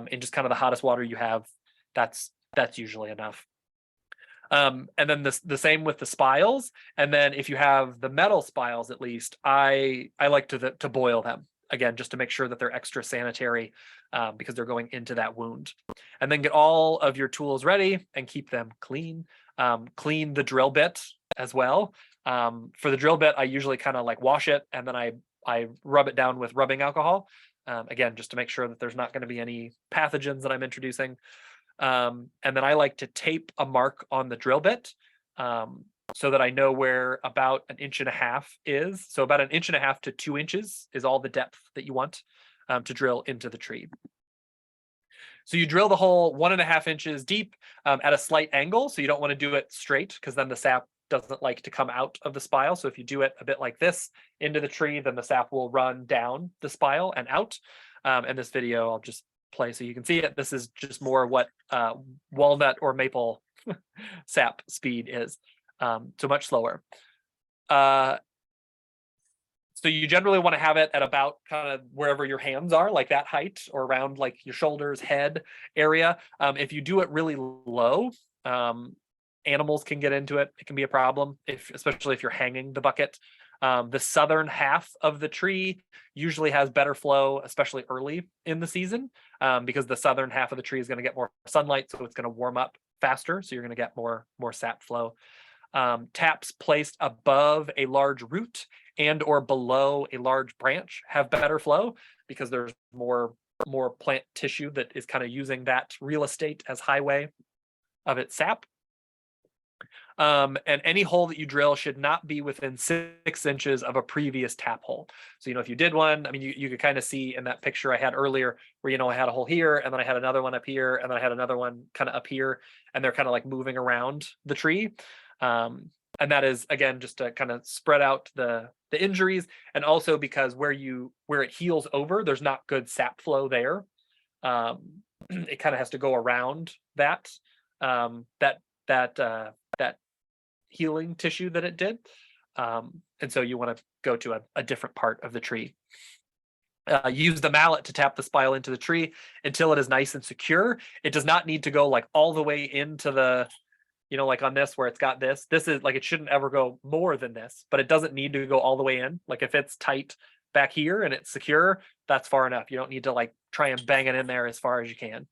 in just kind of the hottest water you have, that's usually enough. And then the same with the spiles. And then if you have the metal spiles, at least I like to boil them again, just to make sure that they're extra sanitary, because they're going into that wound. And then get all of your tools ready and keep them clean. Clean the drill bit as well. For the drill bit, I usually kind of like wash it, and then I rub it down with rubbing alcohol, again, just to make sure that there's not going to be any pathogens that I'm introducing. And then I like to tape a mark on the drill bit, so that I know where about 1.5 inches is. So about 1.5 inches to 2 inches is all the depth that you want to drill into the tree. So you drill the hole 1.5 inches deep, at a slight angle. So you don't want to do it straight, because then the sap doesn't like to come out of the spile. So if you do it a bit like this into the tree, then the sap will run down the spile and out. And this video I'll just play so you can see it. This is just more what walnut or maple sap speed is. So much slower. So you generally want to have it at about kind of wherever your hands are, like that height, or around like your shoulders, head area. If you do it really low, animals can get into it. It can be a problem, especially if you're hanging the bucket. The southern half of the tree usually has better flow, especially early in the season, because the southern half of the tree is going to get more sunlight, so it's going to warm up faster. So you're going to get more sap flow. Taps placed above a large root and or below a large branch have better flow, because there's more plant tissue that is kind of using that real estate as highway of its sap. And any hole that you drill should not be within 6 inches of a previous tap hole. So, if you did one, I mean, you could kind of see in that picture I had earlier where, I had a hole here, and then I had another one up here, and then I had another one kind of up here, and they're kind of like moving around the tree. And that is, again, just to kind of spread out the injuries, and also because where it heals over, there's not good sap flow there. It kind of has to go around that healing tissue that it did. And so you want to go to a different part of the tree. Use the mallet to tap the spile into the tree until it is nice and secure. It does not need to go like all the way into the, like on this where it's got this is like, it shouldn't ever go more than this, but it doesn't need to go all the way in. Like if it's tight back here and it's secure, that's far enough. You don't need to like try and bang it in there as far as you can.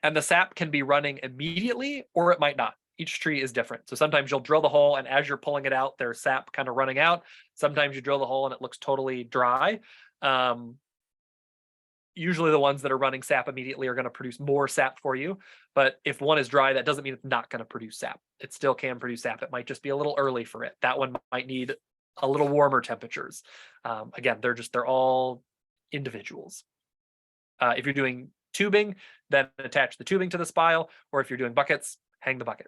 And the sap can be running immediately, or it might not. Each tree is different. So sometimes you'll drill the hole, and as you're pulling it out, there's sap kind of running out. Sometimes you drill the hole and it looks totally dry. Usually the ones that are running sap immediately are going to produce more sap for you. But if one is dry, that doesn't mean it's not going to produce sap. It still can produce sap. It might just be a little early for it. That one might need a little warmer temperatures. Again, they're all individuals. If you're doing tubing, then attach the tubing to the spile, or if you're doing buckets, hang the bucket.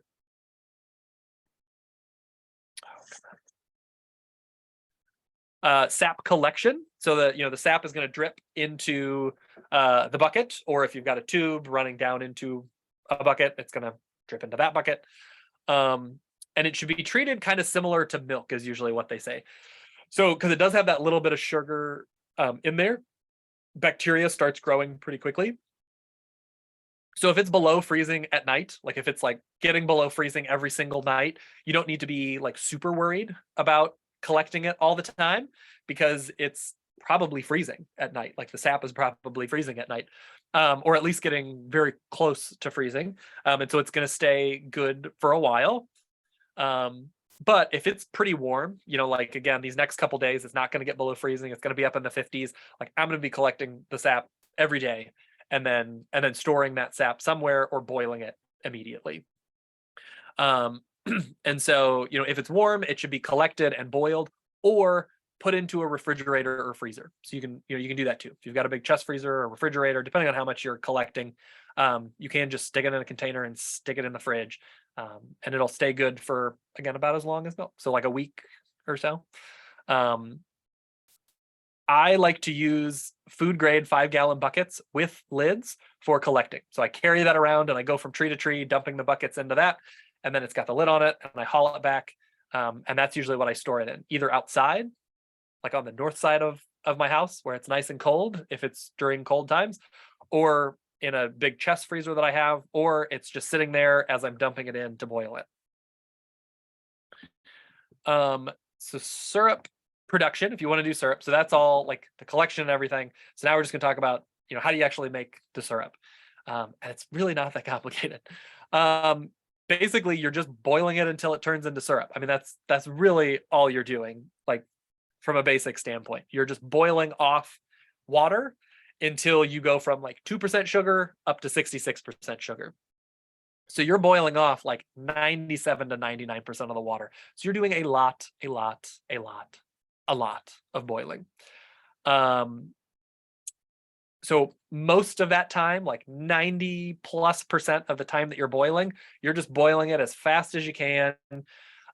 Sap collection. So the sap is going to drip into the bucket, or if you've got a tube running down into a bucket, it's going to drip into that bucket. And it should be treated kind of similar to milk is usually what they say. So, because it does have that little bit of sugar in there, bacteria starts growing pretty quickly. So if it's below freezing at night, like if it's like getting below freezing every single night, you don't need to be like super worried about collecting it all the time because it's probably freezing at night. Like the sap is probably freezing at night, or at least getting very close to freezing. And so it's going to stay good for a while. But if it's pretty warm, like again, these next couple days, it's not going to get below freezing. It's going to be up in the 50s. Like I'm going to be collecting the sap every day and then storing that sap somewhere or boiling it immediately. And so, if it's warm, it should be collected and boiled or put into a refrigerator or freezer. So you can do that too. If you've got a big chest freezer or refrigerator, depending on how much you're collecting, you can just stick it in a container and stick it in the fridge. And it'll stay good for, again, about as long as milk. So like a week or so. I like to use food grade 5-gallon buckets with lids for collecting. So I carry that around and I go from tree to tree, dumping the buckets into that. And then it's got the lid on it and I haul it back. And that's usually what I store it in, either outside, like on the north side of my house where it's nice and cold if it's during cold times, or in a big chest freezer that I have, or it's just sitting there as I'm dumping it in to boil it. So syrup production, if you want to do syrup. So that's all like the collection and everything. So now we're just going to talk about, how do you actually make the syrup? And it's really not that complicated. Basically, you're just boiling it until it turns into syrup. I mean, that's really all you're doing, like from a basic standpoint. You're just boiling off water until you go from like 2% sugar up to 66% sugar. So you're boiling off like 97 to 99% of the water. So you're doing a lot of boiling. So most of that time, like 90+% of the time that you're boiling, you're just boiling it as fast as you can.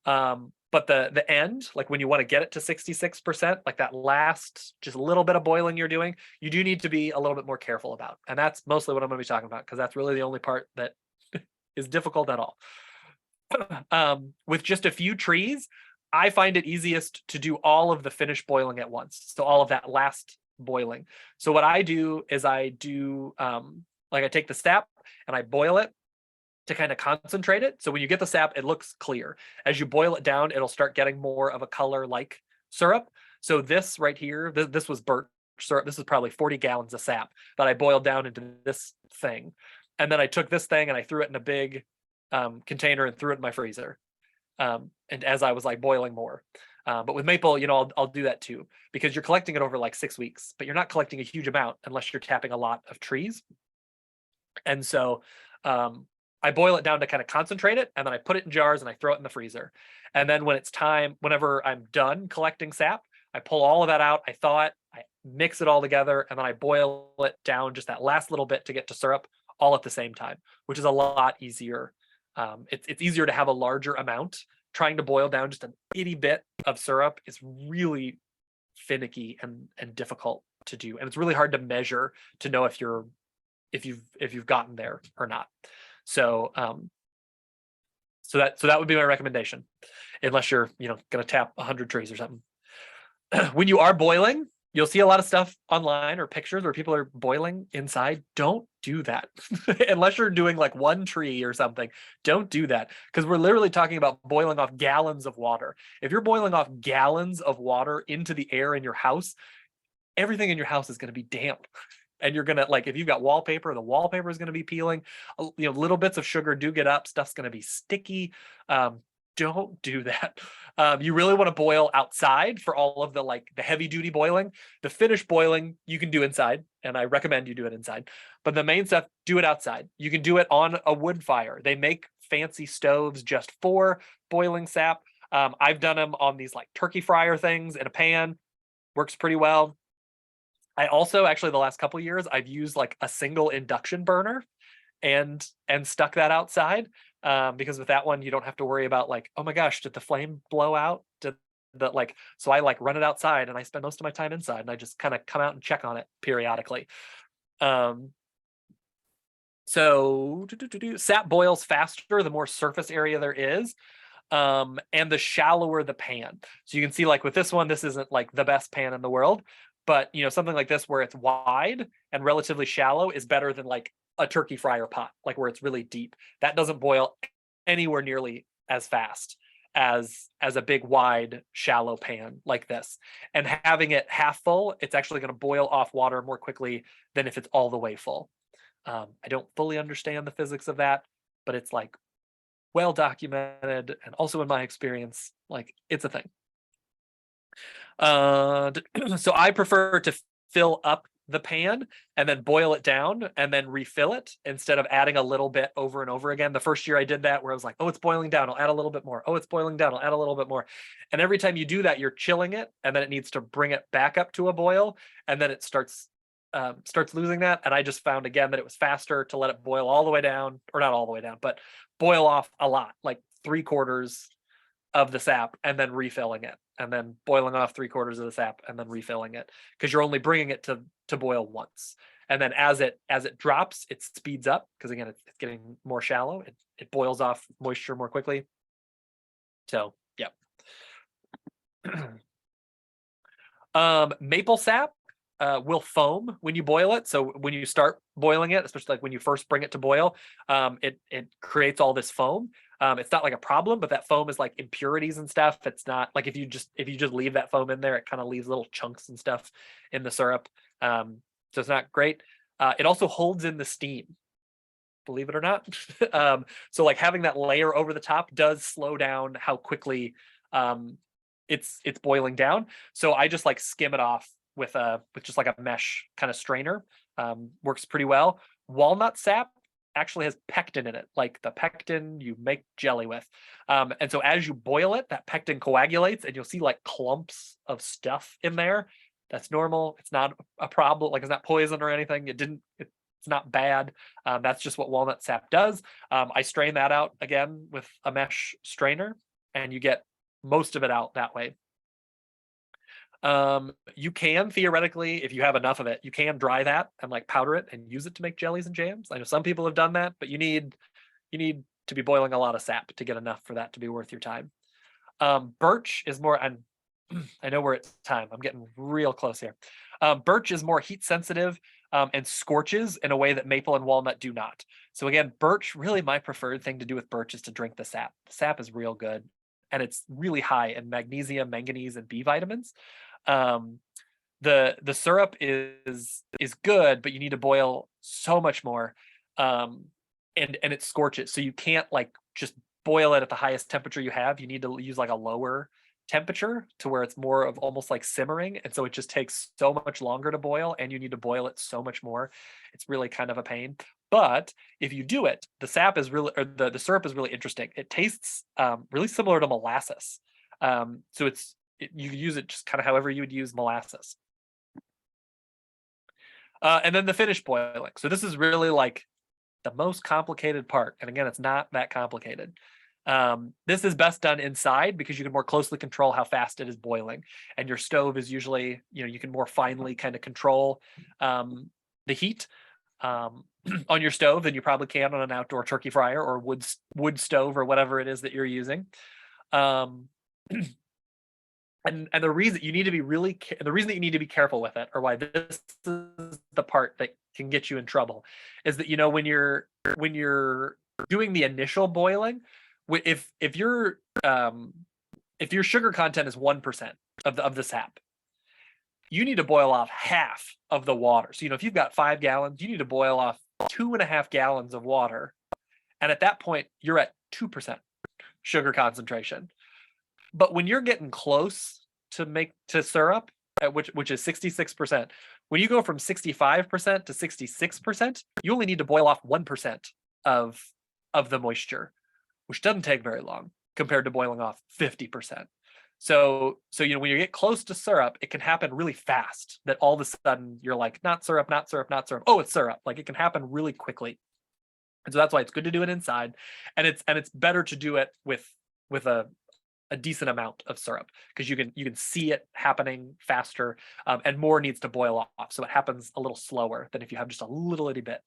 But the end, like when you want to get it to 66%, like that last just a little bit of boiling you're doing, you do need to be a little bit more careful about. And that's mostly what I'm going to be talking about, because that's really the only part that is difficult at all. With just a few trees, I find it easiest to do all of the finished boiling at once. So all of that last boiling. So what I do is I take the sap and I boil it to kind of concentrate it. So when you get the sap, it looks clear. As you boil it down, it'll start getting more of a color like syrup. So this right here, this was birch syrup. This is probably 40 gallons of sap that I boiled down into this thing. And then I took this thing and I threw it in a big container and threw it in my freezer. And as I was like boiling more. But with maple, I'll do that too, because you're collecting it over like 6 weeks, but you're not collecting a huge amount unless you're tapping a lot of trees. And so I boil it down to kind of concentrate it, and then I put it in jars and I throw it in the freezer. And then when it's time, whenever I'm done collecting sap, I pull all of that out, I thaw it, I mix it all together, and then I boil it down just that last little bit to get to syrup all at the same time, which is a lot easier. It's easier to have a larger amount. Trying to boil down just an itty bit of syrup is really finicky and difficult to do, and it's really hard to measure to know if you've gotten there or not. So so that would be my recommendation, unless you're going to tap 100 trees or something. When you are boiling, you'll see a lot of stuff online or pictures where people are boiling inside. Don't do that. Unless you're doing like one tree or something. Don't do that, because we're literally talking about boiling off gallons of water. If you're boiling off gallons of water into the air in your house, everything in your house is going to be damp. And you're going to, like, if you've got wallpaper, the wallpaper is going to be peeling. Little bits of sugar do get up. Stuff's going to be sticky. Don't do that. You really want to boil outside for all of the heavy duty boiling. The finished boiling you can do inside, and I recommend you do it inside. But the main stuff, do it outside. You can do it on a wood fire. They make fancy stoves just for boiling sap. I've done them on these like turkey fryer things in a pan. Works pretty well. I also, actually, the last couple of years, I've used like a single induction burner and stuck that outside, because with that one, you don't have to worry about like, oh my gosh, did the flame blow out? So I run it outside, and I spend most of my time inside, and I just kind of come out and check on it periodically. So So sap boils faster the more surface area there is, and the shallower the pan. So you can see, like with this one, this isn't like the best pan in the world, but something like this where it's wide and relatively shallow is better than like a turkey fryer pot, like where it's really deep. That doesn't boil anywhere nearly as fast as a big wide shallow pan like this. And having it half full, it's actually going to boil off water more quickly than if it's all the way full. I don't fully understand the physics of that, but it's like well documented, and also in my experience, like it's a thing. So I prefer to fill up the pan and then boil it down and then refill it instead of adding a little bit over and over again. The first year I did that, where I was like, oh, it's boiling down, I'll add a little bit more. Oh, it's boiling down, I'll add a little bit more. And every time you do that, you're chilling it, and then it needs to bring it back up to a boil, and then it starts losing that. And I just found again that it was faster to let it boil all the way down, or not all the way down, but boil off a lot, like 3/4 of the sap, and then refilling it, and then boiling off 3/4 of the sap, and then refilling it, because you're only bringing it to boil once. And then as it drops, it speeds up, because again, it's getting more shallow. It boils off moisture more quickly. So yeah. Maple sap will foam when you boil it. So when you start boiling it, especially like when you first bring it to boil, it creates all this foam. It's not like a problem, but that foam is like impurities and stuff. It's not like if you just leave that foam in there, it kind of leaves little chunks and stuff in the syrup. So it's not great. It also holds in the steam, believe it or not. So like having that layer over the top does slow down how quickly it's boiling down. So I just like skim it off with just like a mesh kind of strainer. Works pretty well. Walnut sap actually has pectin in it, like the pectin you make jelly with. And so as you boil it, that pectin coagulates, and you'll see like clumps of stuff in there. That's normal. It's not a problem. Like it's not poison or anything. It's not bad. That's just what walnut sap does. I strain that out again with a mesh strainer, and you get most of it out that way. You can theoretically, if you have enough of it, you can dry that and like powder it and use it to make jellies and jams. I know some people have done that, but you need to be boiling a lot of sap to get enough for that to be worth your time. Birch is more, and I know we're at time. I'm getting real close here. Birch is more heat sensitive and scorches in a way that maple and walnut do not. So again, birch, really my preferred thing to do with birch is to drink the sap. The sap is real good, and it's really high in magnesium, manganese, and B vitamins. The syrup is good, but you need to boil so much more, and it scorches. So you can't like just boil it at the highest temperature you have. You need to use like a lower temperature to where it's more of almost like simmering, and so it just takes so much longer to boil, and you need to boil it so much more. It's really kind of a pain. But if you do it, the sap is really, or the syrup is really interesting. It tastes really similar to molasses. So you use it just kind of however you would use molasses. And then the finished boiling. So this is really like the most complicated part. And again, it's not that complicated. This is best done inside because you can more closely control how fast it is boiling. And your stove is usually, you can more finely kind of control the heat on your stove than you probably can on an outdoor turkey fryer or wood stove or whatever it is that you're using. And the reason you need to be the reason that you need to be careful with it, or why this is the part that can get you in trouble, is that when you're doing the initial boiling, if your sugar content is 1% of the sap, you need to boil off half of the water. So if you've got 5 gallons, you need to boil off 2.5 gallons of water, and at that point you're at 2% sugar concentration. But when you're getting close to syrup, which is 66%, when you go from 65% to 66%, you only need to boil off 1% of the moisture, which doesn't take very long compared to boiling off 50%. So when you get close to syrup, it can happen really fast. That all of a sudden you're like, not syrup, not syrup, not syrup. Oh, it's syrup. Like it can happen really quickly, and so that's why it's good to do it inside, and it's better to do it with a decent amount of syrup, because you can see it happening faster, and more needs to boil off, so it happens a little slower than if you have just a little itty bit.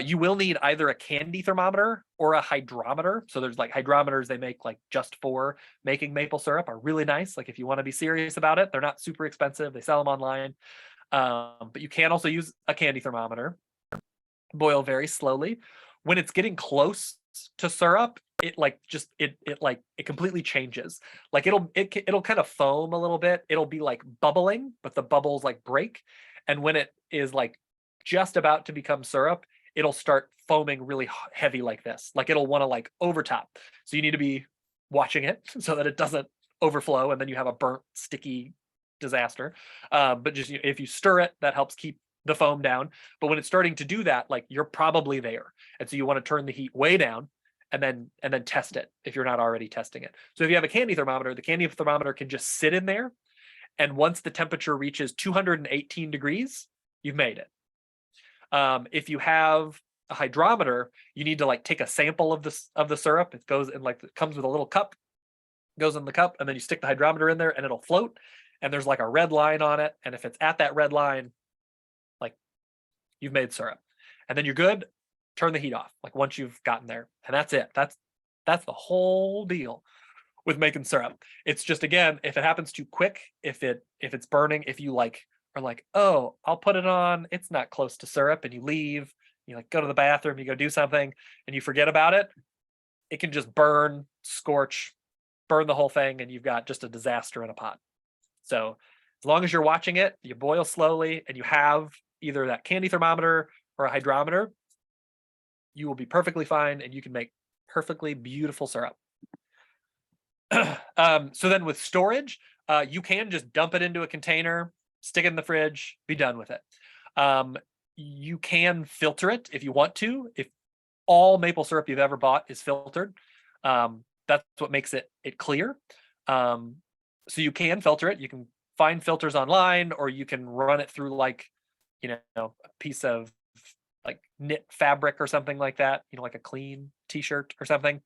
You will need either a candy thermometer or a hydrometer. So there's like hydrometers they make like just for making maple syrup, are really nice. Like if you want to be serious about it, they're not super expensive. They sell them online. But you can also use a candy thermometer. Boil very slowly. When it's getting close to syrup, it completely changes. Like it'll kind of foam a little bit. It'll be like bubbling, but the bubbles like break. And when it is like just about to become syrup, it'll start foaming really heavy like this. Like it'll want to like overtop. So you need to be watching it so that it doesn't overflow and then you have a burnt, sticky disaster. But just if you stir it, that helps keep the foam down. But when it's starting to do that, like you're probably there. And so you want to turn the heat way down and then test it if you're not already testing it. So if you have a candy thermometer, the candy thermometer can just sit in there. And once the temperature reaches 218 degrees, you've made it. If you have a hydrometer, you need to like take a sample of the syrup. It goes in like, it comes with a little cup, goes in the cup, and then you stick the hydrometer in there and it'll float. And there's like a red line on it. And if it's at that red line, like you've made syrup. And then you're good. Turn the heat off, like once you've gotten there. And that's it. That's the whole deal with making syrup. It's just, again, if it happens too quick, if it's burning, if you like are like, oh, I'll put it on, it's not close to syrup, and you leave, you like go to the bathroom, you go do something, and you forget about it, it can just burn, scorch, burn the whole thing, and you've got just a disaster in a pot. So as long as you're watching it, you boil slowly, and you have either that candy thermometer or a hydrometer, you will be perfectly fine, and you can make perfectly beautiful syrup. So then with storage, you can just dump it into a container, stick it in the fridge, be done with it. You can filter it if you want to. If all maple syrup you've ever bought is filtered, that's what makes it clear. So you can filter it. You can find filters online, or you can run it through like, a piece of like knit fabric or something like that, like a clean t-shirt or something.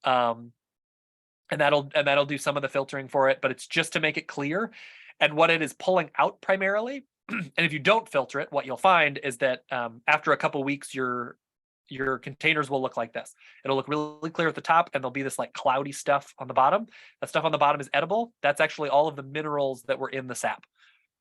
And that'll do some of the filtering for it, but it's just to make it clear. And what it is pulling out primarily, and if you don't filter it, what you'll find is that after a couple weeks, your containers will look like this. It'll look really clear at the top, and there'll be this like cloudy stuff on the bottom. That stuff on the bottom is edible. That's actually all of the minerals that were in the sap.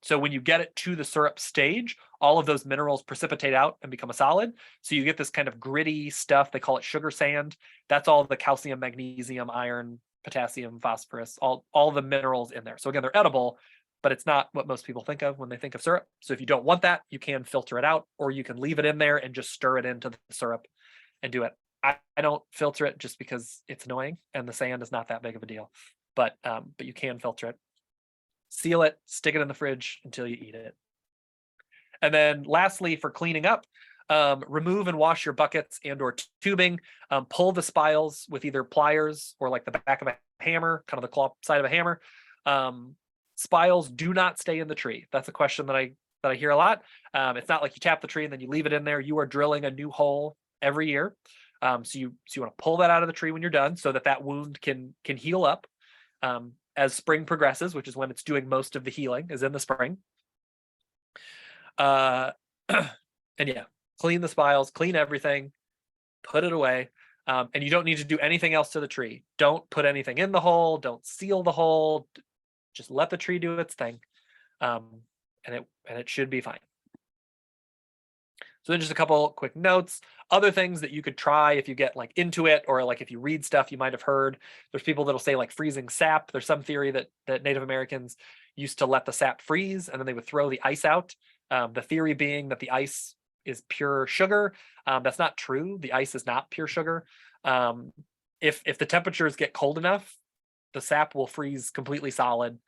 So when you get it to the syrup stage, all of those minerals precipitate out and become a solid. So you get this kind of gritty stuff. They call it sugar sand. That's all the calcium, magnesium, iron, potassium, phosphorus, all the minerals in there. So again, they're edible, but it's not what most people think of when they think of syrup. So if you don't want that, you can filter it out, or you can leave it in there and just stir it into the syrup and do it. I don't filter it just because it's annoying, and the sand is not that big of a deal, but you can filter it. Seal it, stick it in the fridge until you eat it. And then lastly, for cleaning up, remove and wash your buckets and or tubing. Pull the spiles with either pliers or like the back of a hammer, kind of the claw side of a hammer. Spiles do not stay in the tree. That's a question that I hear a lot. It's not like you tap the tree and then you leave it in there. You are drilling a new hole every year. So you want to pull that out of the tree when you're done, so that wound can heal up. As spring progresses, which is when it's doing most of the healing, is in the spring. And yeah, clean the spiles, clean everything, put it away. And you don't need to do anything else to the tree. Don't put anything in the hole. Don't seal the hole. Just let the tree do its thing. And it should be fine. So then just a couple quick notes. Other things that you could try if you get like into it, or like if you read stuff you might have heard. There's people that'll say like freezing sap. There's some theory that Native Americans used to let the sap freeze and then they would throw the ice out. The theory being that the ice is pure sugar. That's not true. The ice is not pure sugar. If the temperatures get cold enough, the sap will freeze completely solid.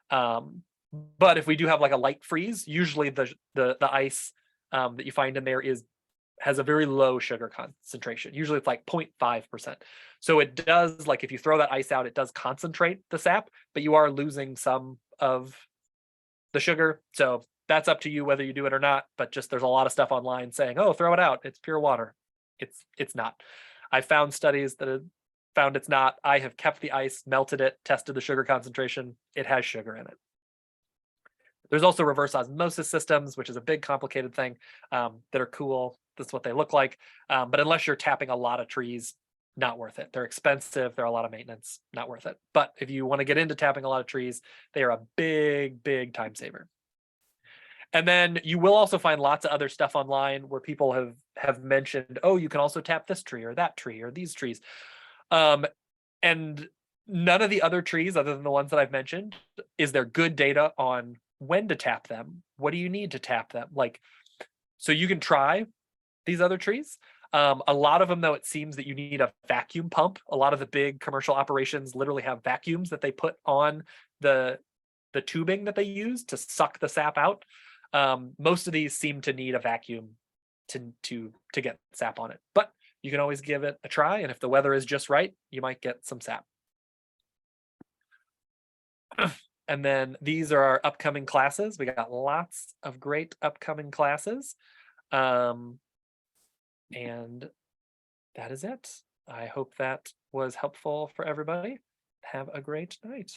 But if we do have like a light freeze, usually the ice that you find in there has a very low sugar concentration. Usually it's like 0.5%. So it does, like if you throw that ice out, it does concentrate the sap, but you are losing some of the sugar. So that's up to you whether you do it or not. But just there's a lot of stuff online saying, oh, throw it out, it's pure water. It's not. I found studies that have found it's not. I have kept the ice, melted it, tested the sugar concentration. It has sugar in it. There's also reverse osmosis systems, which is a big complicated thing, that are cool. that's what they look like. But unless you're tapping a lot of trees, not worth it. They're expensive. They're a lot of maintenance, not worth it. But if you want to get into tapping a lot of trees, they are a big, big time saver. And then you will also find lots of other stuff online where people have mentioned, oh, you can also tap this tree or that tree or these trees. And none of the other trees, other than the ones that I've mentioned, is there good data on when to tap them? What do you need to tap them? Like, so you can try these other trees. A lot of them, though, it seems that you need a vacuum pump. A lot of the big commercial operations literally have vacuums that they put on the tubing that they use to suck the sap out. Most of these seem to need a vacuum to get sap on it, but you can always give it a try, and if the weather is just right, you might get some sap. And then these are our upcoming classes. We got lots of great upcoming classes. And that is it. I hope that was helpful for everybody. Have a great night.